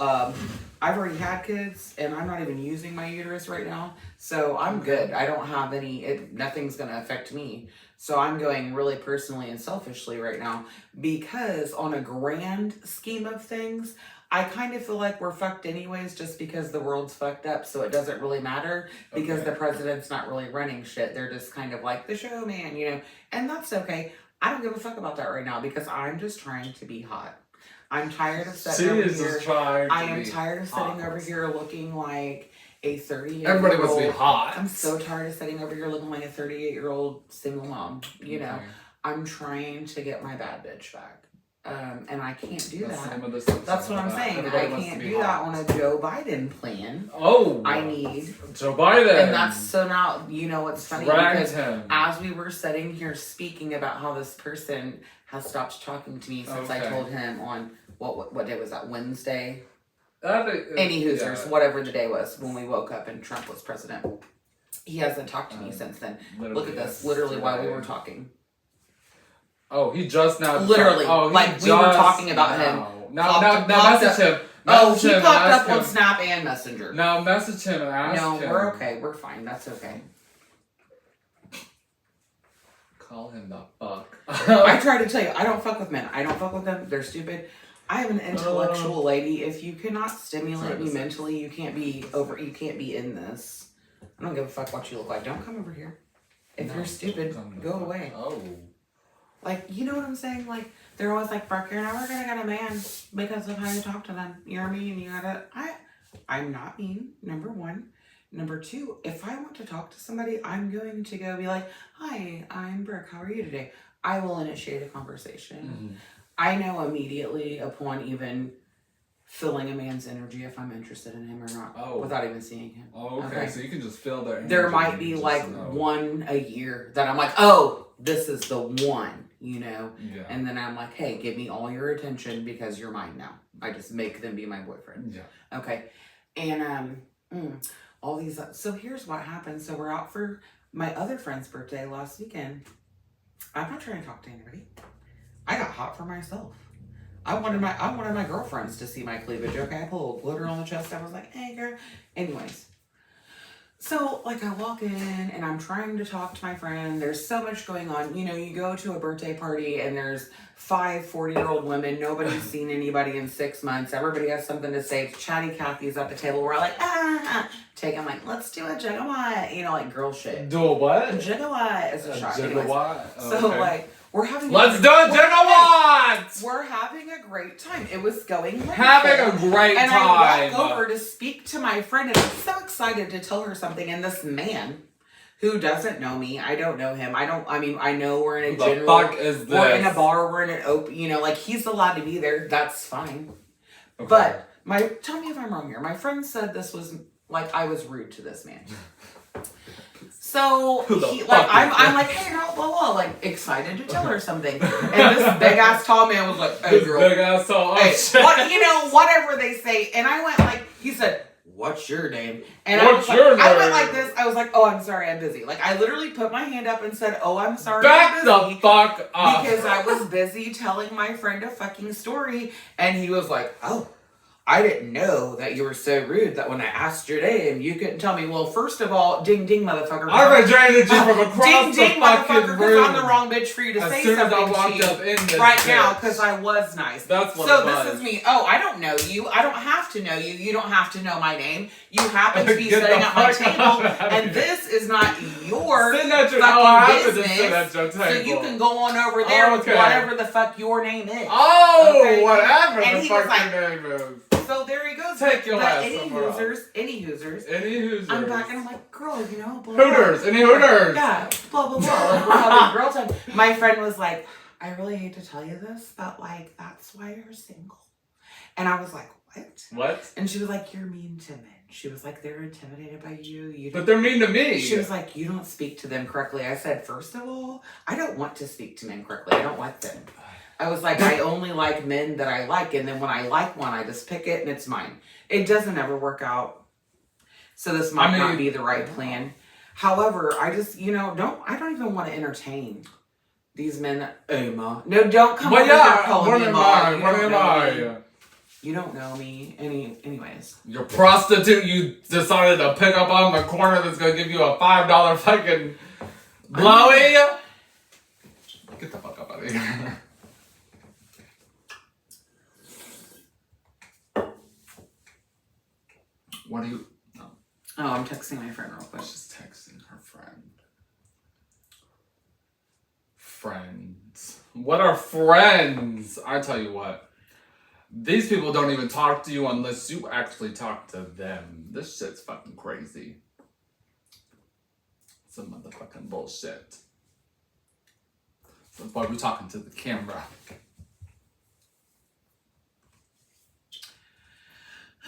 I've already had kids, and I'm not even using my uterus right now, so I'm good. I don't have any. Nothing's gonna affect me. So I'm going really personally and selfishly right now because, on a grand scheme of things, I kind of feel like we're fucked anyways, just because the world's fucked up. So it doesn't really matter because Okay. the president's not really running shit. They're just kind of like the showman, you know, and that's okay. I don't give a fuck about that right now because I'm just trying to be hot. I'm tired of She sitting over is here. just trying. I to am be tired of hot. sitting over here looking like a 38-year-old. Everybody wants to be hot. I'm so tired of sitting over here looking like a 38-year-old single mom. You know, Okay. I'm trying to get my bad bitch back. And I can't do That's the that. name of this episode. That's what I'm saying. Everybody I wants to can't be do that hot. on a Joe Biden plan. Oh, I need. Joe Biden. And that's so now, you know, what's funny Dragged because him. as we were sitting here speaking about how this person has stopped talking to me since I Okay. told him on what day was that, Wednesday? That, Any Hoosers, yeah, whatever the day was when we woke up and Trump was president. He hasn't talked to me since then. Look at this, literally while we were talking. Oh, he just now. Literally, oh, he like, we were just talking about him. Now Popped message up- him. Oh, Message he him, popped ask up on him. Snap and Messenger. Now message him and ask No, him. we're okay. We're fine. That's okay. Call him the fuck. I try to tell you, I don't fuck with men. I don't fuck with them. They're stupid. I am an intellectual lady. If you cannot stimulate me mentally, you can't be in this. I don't give a fuck what you look like. Don't come over here. If No, you're stupid, come the go fuck- away. Oh. Like, you know what I'm saying? Like, they're always like, Brooke, you're never gonna get a man because of how you talk to them. You're mean. You gotta. I'm not mean. Number one. Number two, if I want to talk to somebody, I'm going to go be like, hi, I'm Brooke. How are you today? I will initiate a conversation. Mhm. I know immediately upon even feeling a man's energy if I'm interested in him or not, Oh. without even seeing him. Oh, okay. Okay. So you can just feel their. There energy might and be just like know. one a year that I'm like, oh, this is the one, you know? Yeah. And then I'm like, hey, give me all your attention because you're mine now. I just make them be my boyfriend. Yeah. Okay. And all these. So here's what happened. So we're out for my other friend's birthday last weekend. I'm not trying to talk to anybody. I got hot for myself. I wanted my girlfriends to see my cleavage. Okay, I put a little glitter on the chest. I was like, hey girl. Anyways. So, like, I walk in and I'm trying to talk to my friend. There's so much going on. You know, you go to a birthday party and there's 5 40-year-old women. Nobody's seen anybody in 6 months. Everybody has something to say. Chatty Cathy's at the table. We're like, taking, like, let's do a gigawatt. You know, like, girl shit. Do a what? A gigawatt is a shot. Gigawatt? So, like, we're having Let's do a gigawatt! We're having a great time. It was going wonderful. Having a great and time. I walk over to speak to my friend, and I'm so excited to tell her something. And this man, who doesn't know me, I don't know him. I know we're in a general. The fuck is this? We're in a bar. We're in an open. You know, like he's allowed to be there. That's fine. Okay. But tell me if I'm wrong here. My friend said this was like I was rude to this man. So I'm like, hey girl, blah blah, like excited to tell her something, and this big ass tall man was like, hey girl, big ass tall, hey, whatever they say, and I went like, he said, what's your name? And I went like this. I was like, oh, I'm sorry, I'm busy. Like I literally put my hand up and said, oh, I'm sorry, back the fuck up, because I was busy telling my friend a fucking story, and he was like, oh. I didn't know that you were so rude that when I asked your name, you couldn't tell me. Well, first of all, ding ding, motherfucker. I've been trying to do from across ding, the ding, fucking room. I'm the wrong bitch for you to say something to you right now because I was nice. That's what so this is me. Oh, I don't know you. I don't have to know you. You don't have to know my name. You happen to be sitting at my table, and this is not your fucking business. So you can go on over there with whatever the fuck your name is. Oh, okay? Whatever the fuck your name is. So there he goes. Take your ass any users. I'm back and I'm like, girl, you know, blah, Hooters, any Hooters. Yeah, blah, blah, blah. Like, we're having girl time. My friend was like, I really hate to tell you this, but like, that's why you're single. And I was like, what? What? And she was like, you're mean to men. She was like, they're intimidated by you. But they're mean to me. She was like, you don't speak to them correctly. I said, first of all, I don't want to speak to men correctly. I don't like them. I was like, I only like men that I like, and then when I like one, I just pick it and it's mine. It doesn't ever work out. So this might not be the right plan. However, I just, I don't even want to entertain these men that, oh, ma. No, don't come over here calling me ma. What am I? You don't know me. Anyways. You're a prostitute. You decided to pick up on the corner that's going to give you a $5 fucking blowy. Get the fuck up out of here. What are you... Oh, I'm texting my friend real quick. She's texting her friend. Friends. What are friends? I tell you what. These people don't even talk to you unless you actually talk to them. This shit's fucking crazy. Some motherfucking bullshit. That's why we're talking to the camera.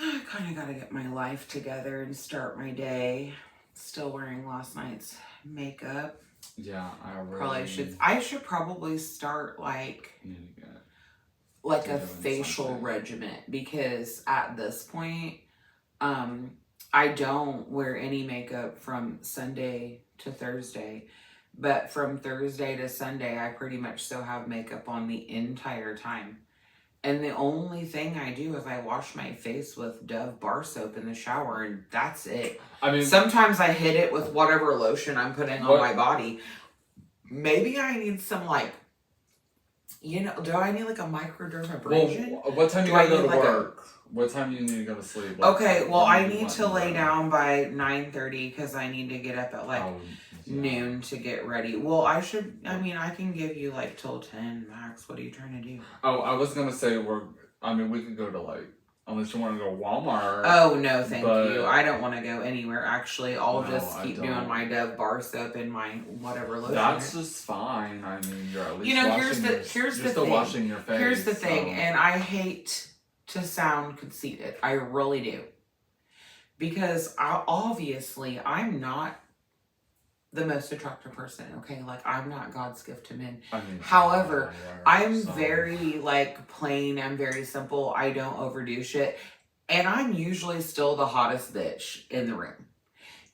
I kind of got to get my life together and start my day. Still wearing last night's makeup. Yeah, I should probably start like a facial regimen, because at this point, I don't wear any makeup from Sunday to Thursday, but from Thursday to Sunday, I pretty much still have makeup on the entire time. And the only thing I do is I wash my face with Dove bar soap in the shower, and that's it. I mean, sometimes I hit it with whatever lotion I'm putting on my body. Maybe I need some, like, do I need like a microdermabrasion? Well, what time do you gotta go to work? What time do you need to go to sleep? Okay, well, I need to lay down by 9:30 because I need to get up at noon to get ready. Well, I can give you like till 10 max. What are you trying to do? Oh, I was gonna say we could go to unless you want to go to Walmart. Oh, no, thank you. I don't want to go anywhere, actually. I'll just keep doing my Dove bar soap and my whatever lotion. That's just fine. I mean, you're at least here's the thing. Washing your face. Here's the thing, and I hate to sound conceited. I really do. Because obviously, I'm not the most attractive person, okay? Like, I'm not God's gift to men. However, I'm very, plain. I'm very simple. I don't overdo shit. And I'm usually still the hottest bitch in the room.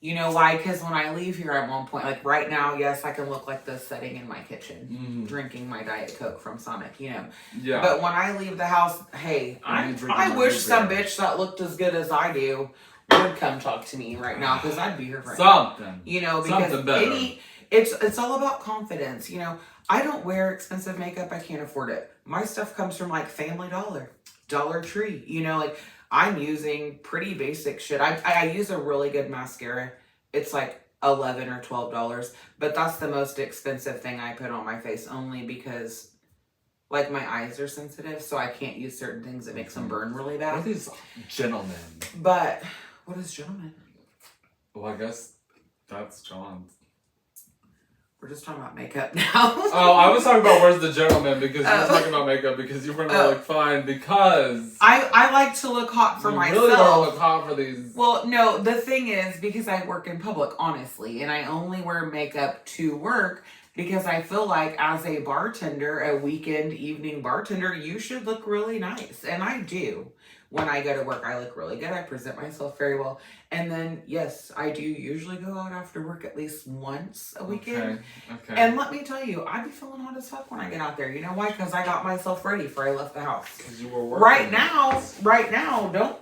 You know why? Because when I leave here at one point, like right now, yes, I can look like this sitting in my kitchen, drinking my Diet Coke from Sonic, you know. Yeah. But when I leave the house, hey, I wish some bitch that looked as good as I do would come talk to me right now, because I'd be here for something. you know, because it's all about confidence. You know, I don't wear expensive makeup. I can't afford it. My stuff comes from like Family Dollar, Dollar Tree. You know, like I'm using pretty basic shit. I use a really good mascara. It's like $11 or $12, but that's the most expensive thing I put on my face, only because like my eyes are sensitive, so I can't use certain things that makes them burn really bad. What are these gentlemen? But what is gentlemen? Well, I guess that's John's. We're just talking about makeup now. Oh, I was talking about where's the gentleman, because you were talking about makeup, because you want to look fine, because I like to look hot for myself. Really want to look hot for these. Well, no, the thing is, because I work in public, honestly, and I only wear makeup to work because I feel like as a bartender, a weekend evening bartender, you should look really nice. And I do. When I go to work, I look really good. I present myself very well. And then, yes, I do usually go out after work at least once a weekend. Okay. And let me tell you, I be feeling hot as fuck when I get out there. You know why? Because I got myself ready before I left the house. Because you were working. Right now,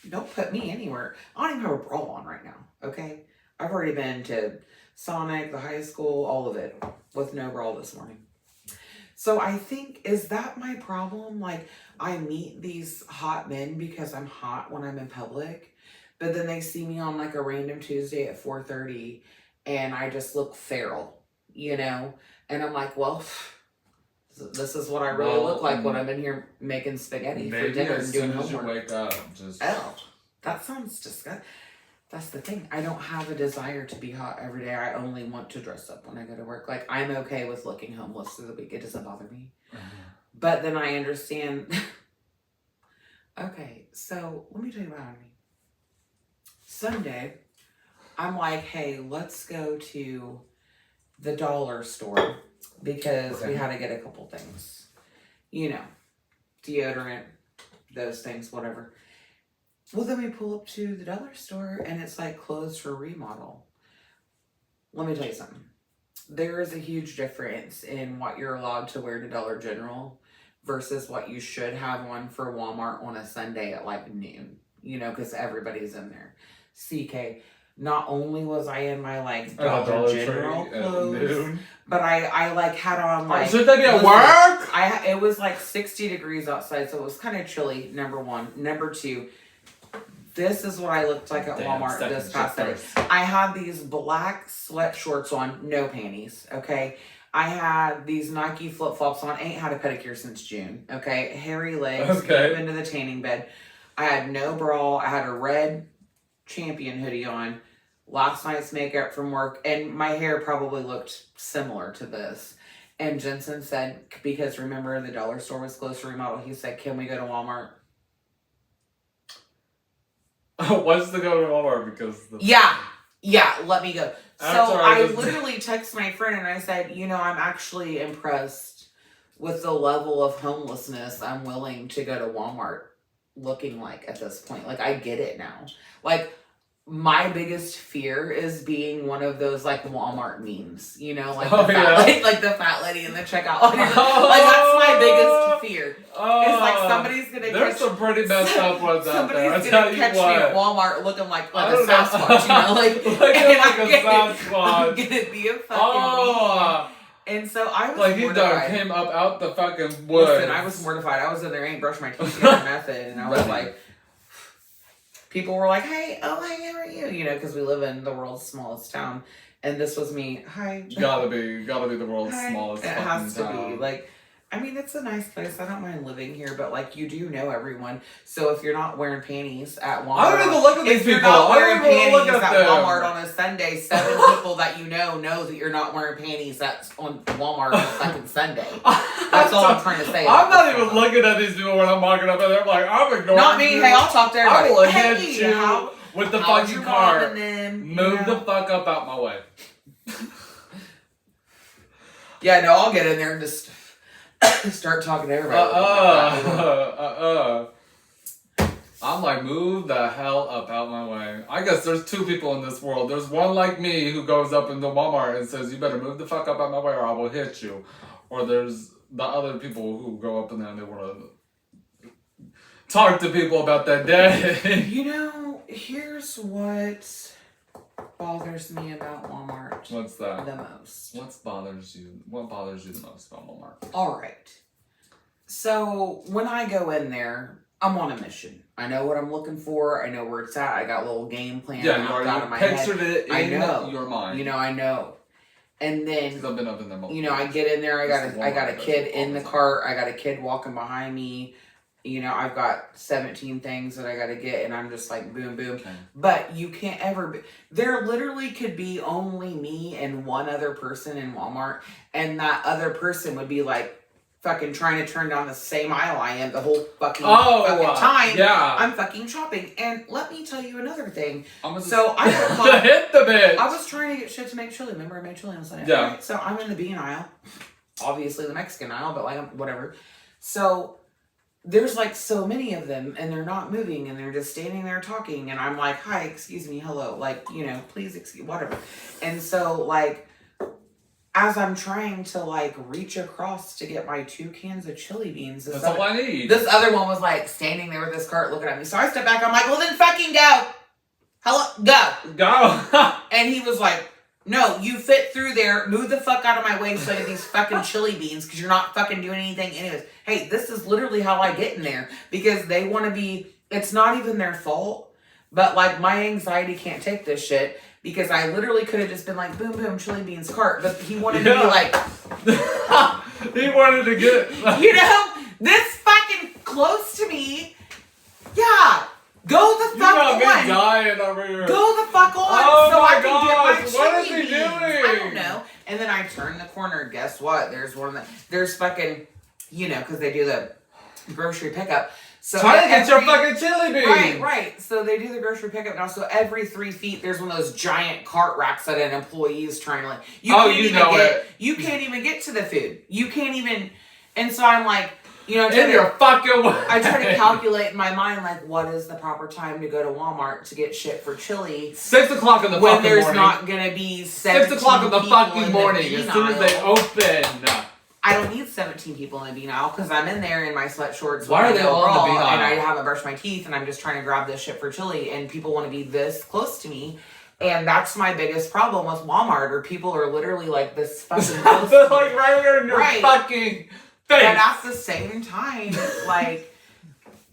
don't put me anywhere. I don't even have a bra on right now, okay? I've already been to Sonic, the high school, all of it, with no bra this morning. So I think, is that my problem? Like, I meet these hot men because I'm hot when I'm in public, but then they see me on like a random Tuesday at 4:30 and I just look feral, you know? And I'm like, well, this is what I really look like when I'm in here making spaghetti for dinner and doing homework. You wake up, just... Oh, that sounds disgusting. That's the thing. I don't have a desire to be hot every day. I only want to dress up when I go to work. Like, I'm okay with looking homeless through the week. It doesn't bother me. But then I understand. Okay, so let me tell you what happened to me. Sunday, I'm like, hey, let's go to the dollar store because we had to get a couple things. You know, deodorant, those things, whatever. Well, then we pull up to the dollar store and it's like closed for remodel. Let me tell you something. There is a huge difference in what you're allowed to wear to Dollar General versus what you should have on for Walmart on a Sunday at like noon. You know, because everybody's in there. CK, not only was I in my like Dollar General clothes, but I like had on like... Should they be at work? It was like 60 degrees outside, so it was kind of chilly, number one. Number two, this is what I looked like at Walmart this past Sunday. I had these black sweat shorts on, no panties, okay? I had these Nike flip-flops on. Ain't had a pedicure since June, okay? Hairy legs, okay. Into the tanning bed. I had no bra. I had a red Champion hoodie on. Last night's makeup from work. And my hair probably looked similar to this. And Jensen said, because remember the dollar store was closed for remodel, he said, can we go to Walmart? What's the go to Walmart? Because yeah, let me go. So I literally texted my friend and I said, you know, I'm actually impressed with the level of homelessness I'm willing to go to Walmart looking like at this point. Like, I get it now. Like, my biggest fear is being one of those like Walmart memes, you know, like the fat lady in the checkout. Like, that's my biggest fear. It's like somebody's gonna there's some pretty messed up ones out there. Somebody's gonna catch me at Walmart looking like a Sasquatch, you know, like a Sasquatch. I'm gonna be a fucking meme. And so I was like mortified. He came up out the fucking woods. Listen, I was mortified. I was in there, ain't brushed my teeth yet or nothing, and I was like, people were like, hey, how are you? You know, because we live in the world's smallest town. And this was me. Hi. Gotta be the world's smallest It has to town. be. Like, I mean, it's a nice place. I don't mind living here, but like, you do know everyone. So if you're not wearing panties at Walmart, I don't even look at these people. If you're not wearing panties at Walmart on a Sunday, 7 people that you know that you're not wearing panties on Walmart on a fucking Sunday. That's all I'm trying to say. I'm not even looking at these people when I'm walking up and they're like, I'm ignoring Not me. you. Hey, I'll talk to everybody. I will hit you with the fucking car. Move the fuck up out my way. Yeah, no, I'll get in there and just start talking to everybody. I'm like, move the hell up out my way. I guess there's two people in this world. There's one like me who goes up into Walmart and says, you better move the fuck up out my way or I will hit you. Or there's the other people who go up in there and they want to talk to people about that day. You know, here's what bothers me about Walmart What's that? the most. What bothers you the most about Walmart? All right. So when I go in there, I'm on a mission. I know what I'm looking for. I know where it's at. I got a little game plan mapped out in my head. Pictured it in your mind. You know, I know. And then, I've been up in there. you know, I get in there. I got a kid in the cart. I got a kid walking behind me. You know, I've got 17 things that I got to get, and I'm just like, boom, boom. Okay. But you can't ever be, there literally could be only me and one other person in Walmart, and that other person would be like fucking trying to turn down the same aisle I am the whole fucking time. Yeah. I'm fucking shopping. And let me tell you another thing. So I hit the bitch. I was trying to get shit to make chili. Remember I made chili on Sunday? Yeah. Right? So I'm in the bean aisle. Obviously the Mexican aisle, but like whatever. So there's like so many of them and they're not moving and they're just standing there talking and I'm like, hi, excuse me, hello, like, you know, please excuse, whatever. And so like, as I'm trying to like reach across to get my 2 cans of chili beans, that's all I need. This other one was like standing there with this cart looking at me. So I step back, I'm like, well then fucking go. Hello, Go. And he was like, no, you fit through there. Move the fuck out of my way so I get these fucking chili beans because you're not fucking doing anything anyways. Hey, this is literally how I get in there because they want to be, it's not even their fault, but like my anxiety can't take this shit because I literally could have just been like, boom, boom, chili beans cart, but he wanted to be like. He wanted to get. You know, this fucking close to me. Yeah. Go the fuck on. You're not dying over here. Go the fuck on oh so my I can get my chili What is he beans. doing? I don't know. And then I turn the corner. Guess what? There's one that there's fucking, you know, because they do the grocery pickup. So try to get your fucking chili beans. Right. So they do the grocery pickup now. So every 3 feet, there's one of those giant cart racks that an employee is trying to like. You can't even get to the food. You can't even. And so I'm like, you know, in your fucking way. I try to calculate in my mind like, what is the proper time to go to Walmart to get shit for chili? 6 o'clock in the fucking morning. When there's not gonna be 6 o'clock in the fucking morning. As soon as they open. I don't need 17 people in the bean aisle because I'm in there in my sweat shorts. Why are they all in the bean aisle? And I haven't brushed my teeth and I'm just trying to grab this shit for chili and people want to be this close to me. And that's my biggest problem with Walmart or people are literally like this fucking close to me. Like right here in your fucking face. But at the same time, like,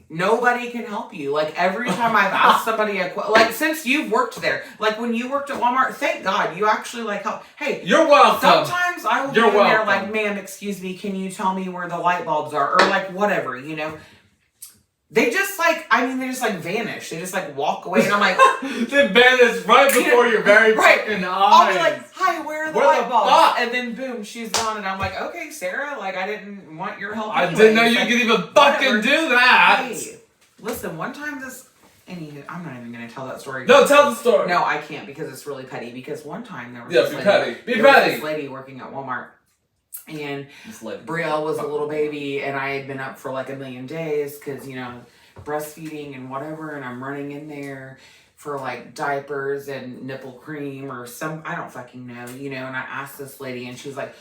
nobody can help you. Like, every time I've asked somebody, like, since you've worked there, like, when you worked at Walmart, thank God, you actually, like, help. Hey, you're welcome. Sometimes I will be in there, like, ma'am, excuse me, can you tell me where the light bulbs are? Or, like, whatever, you know? They just, like, they just, like, vanish. They just, like, walk away, and I'm like... They vanish right before your very fucking eyes. I'll be like, hi, where are the light bulbs? Fuck? And then, boom, she's gone, and I'm like, okay, Sarah, like, I didn't want your help I didn't know you could even fucking do that. Hey, listen, one time I'm not even going to tell that story. No, tell the story. No, I can't, because it's really petty, because one time there was this lady working at Walmart. And Brielle was a little baby, and I had been up for like a million days because, you know, breastfeeding and whatever, and I'm running in there for like diapers and nipple cream or I don't fucking know, you know, and I asked this lady, and she was like,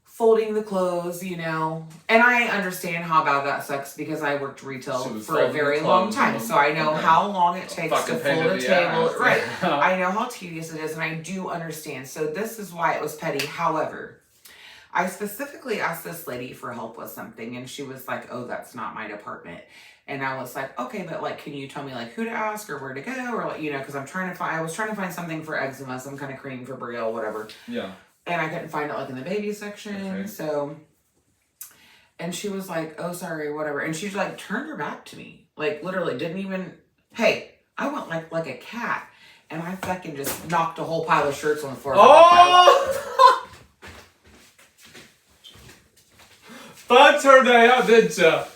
folding the clothes, you know, and I understand how bad that sucks because I worked retail for a very long time, so I know how long it takes to fold a table. Right. I know how tedious it is, and I do understand. So this is why it was petty. However, I specifically asked this lady for help with something, and she was like, oh, that's not my department. And I was like, okay, but like, can you tell me like who to ask or where to go or like, you know, because I was trying to find something for eczema, some kind of cream for Brielle, whatever. Yeah. And I couldn't find it like in the baby section. Okay. So, and she was like, oh, sorry, whatever. And she like turned her back to me. Like literally didn't even, hey, I went like a cat. And I fucking just knocked a whole pile of shirts on the floor. Oh! Fucked her day out, didn't ya?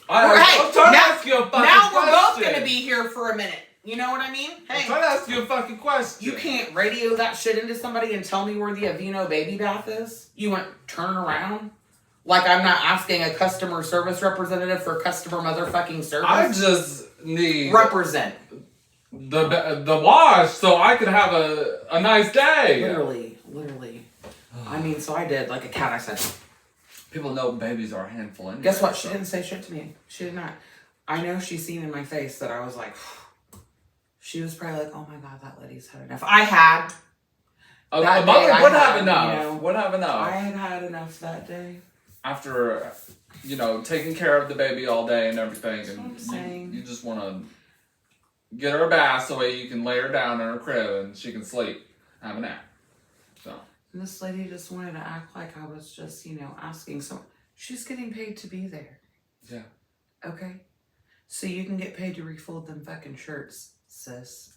I'm trying to ask you a fucking question. Now we're both going to be here for a minute. You know what I mean? Hey, I'm trying to ask you a fucking question. You can't radio that shit into somebody and tell me where the Aveeno baby bath is? You went turn around? Like I'm not asking a customer service representative for customer motherfucking service. I just need represent the wash so I could have a nice day. Literally. I mean, so I did like a cat. I said, people know babies are a handful. Anyway, guess what? She didn't say shit to me. She did not. I know she's seen in my face that I was like, she was probably like, oh my God, that lady's had enough. I had. A mother would have enough. You know, would have enough. I had enough that day. After, taking care of the baby all day and everything, and you just want to get her a bath so you can lay her down in her crib and she can sleep, have a nap. So. And this lady just wanted to act like I was just, asking she's getting paid to be there. Yeah. Okay. So you can get paid to refold them fucking shirts, sis.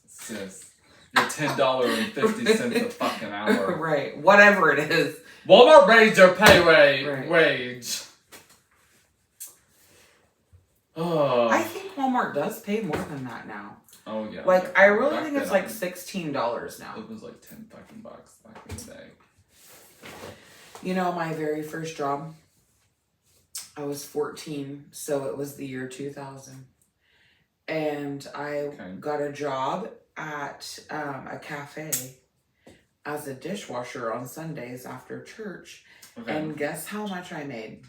Your $10.50 a fucking hour. Right. Whatever it is. Walmart raised their pay wage. Oh. I think Walmart does pay more than that now. Oh yeah. Like I really think it's like $16 now. It was like $10 fucking bucks back in the day. My very first job, I was 14, so it was the year 2000. And I got a job at a cafe as a dishwasher on Sundays after church. Okay. And guess how much I made?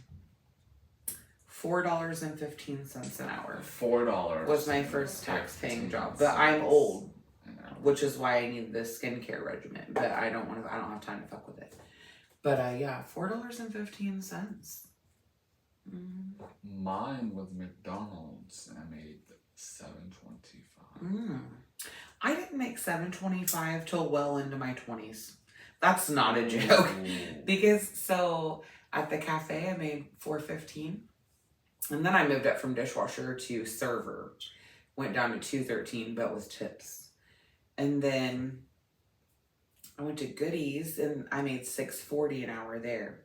$4.15 an hour. $4 was my first tax-paying job. But I'm old, which is why I need this skincare regimen. But I don't have time to fuck with it. But $4.15. Mine was McDonald's, and I made $7.25. I didn't make $7.25 till well into my 20s. That's not a joke. Because at the cafe I made $4.15, and then I moved up from dishwasher to server, went down to $2.13, but with tips, and then I went to Goodies and I made $6.40 an hour there.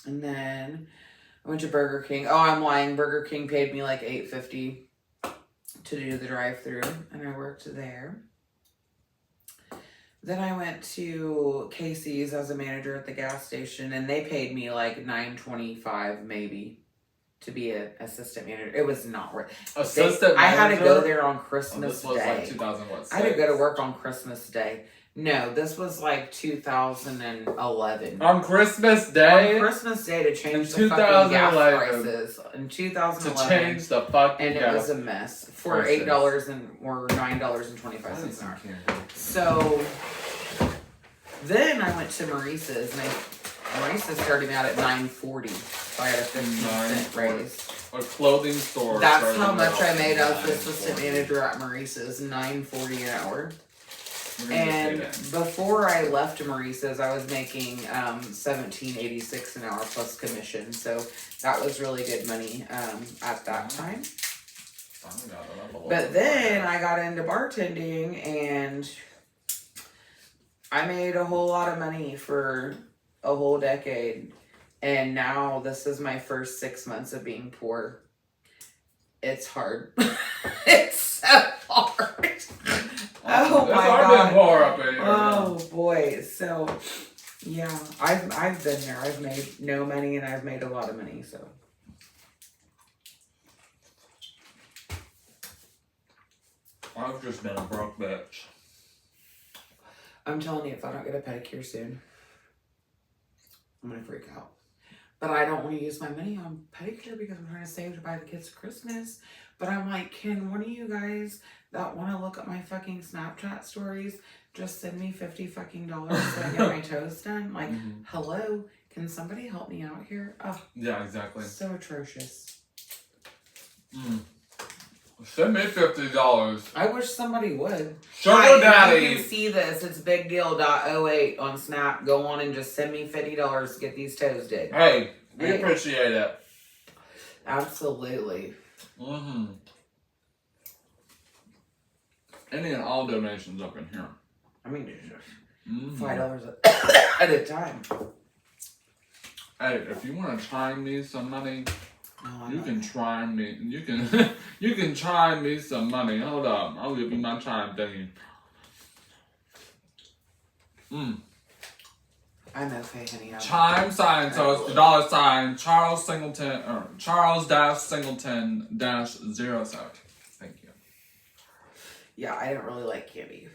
And then I went to Burger King. Oh, I'm lying. Burger King paid me like $8.50 to do the drive-thru, and I worked there. Then I went to Casey's as a manager at the gas station, and they paid me like $9.25 maybe to be an assistant manager. It was not worth it. I had to go there on Christmas Day. This was like 2006. I had to go to work on Christmas Day. No, this was like 2011. On Christmas Day? On Christmas Day to change the fucking gas prices. In 2011. To change the fucking And it was a mess. For $8 or $9.25 an hour. So, then I went to Maurice's. And Maurice's started me out at $9.40. So I got a 15-cent raise. A clothing store. That's how much I made as the assistant manager at Maurice's. $9.40 an hour. And before I left Maurice's, I was making $17.86 an hour plus commission. So that was really good money at that time. But then I got into bartending, and I made a whole lot of money for a whole decade. And now this is my first 6 months of being poor. It's hard. It's so hard. Oh my God. Poor up in here. Oh boy. So yeah, I've been there. I've made no money, and I've made a lot of money. So I've just been a broke bitch. I'm telling you, if I don't get a pedicure soon, I'm gonna freak out. But I don't want to use my money on pedicure because I'm trying to save to buy the kids Christmas. But I'm like, can one of you guys that want to look at my fucking Snapchat stories just send me $50 fucking so I get my toes done? Like, hello, can somebody help me out here? Oh, yeah, exactly. So atrocious. Send me $50. I wish somebody would. Sugar daddy. If you see this, it's bigdeal.08 on Snap. Go on and just send me $50 to get these toes did. Hey, we appreciate it. Absolutely. Any and all donations up in here. I mean, $5 at a time. Hey, if you want to chime me some money, you can chime me. You can you can chime me some money. Hold up, I'll give you my chime thingy. I'm okay, honey. Chime sign, so it's the $ Charles Singleton or Charles-Singleton-07. Thank you. Yeah, I don't really like candy.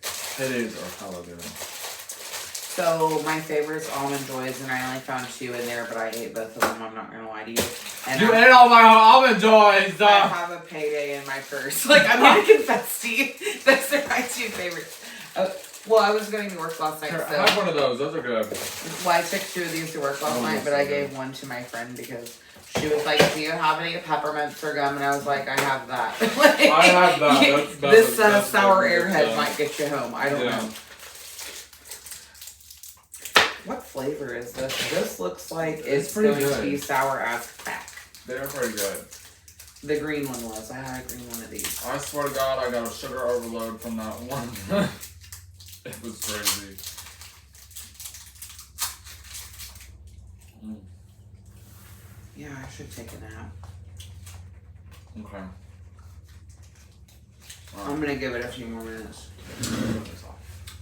Titties are hella good. So my favorite's Almond Joys, and I only found 2 in there, but I ate both of them. I'm not gonna lie to you. And You ate all my Almond Joys! I have a payday in my purse. Like, I'm gonna confess to you, those are my 2 favorites. Well, I was going to work last night, Here, so. have one of those. Those are good. Well, I took 2 of these to work last night, but I gave one to my friend because she was like, "Do you have any peppermints or gum?" And I was like, "I have that." Like, I have that. This that's sour good airhead stuff. might get you home. I don't Yeah. know. What flavor is this? This looks like it's pretty going to good. be sour as crack. They're pretty good. The green one was. I had a green one of these. I swear to God, I got a sugar overload from that one. It was crazy. Yeah, I should take a nap. Okay. I'm gonna give it a few more minutes.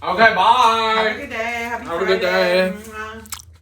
Okay, bye. Have a good day. Happy Have a good Friday. day. Mwah.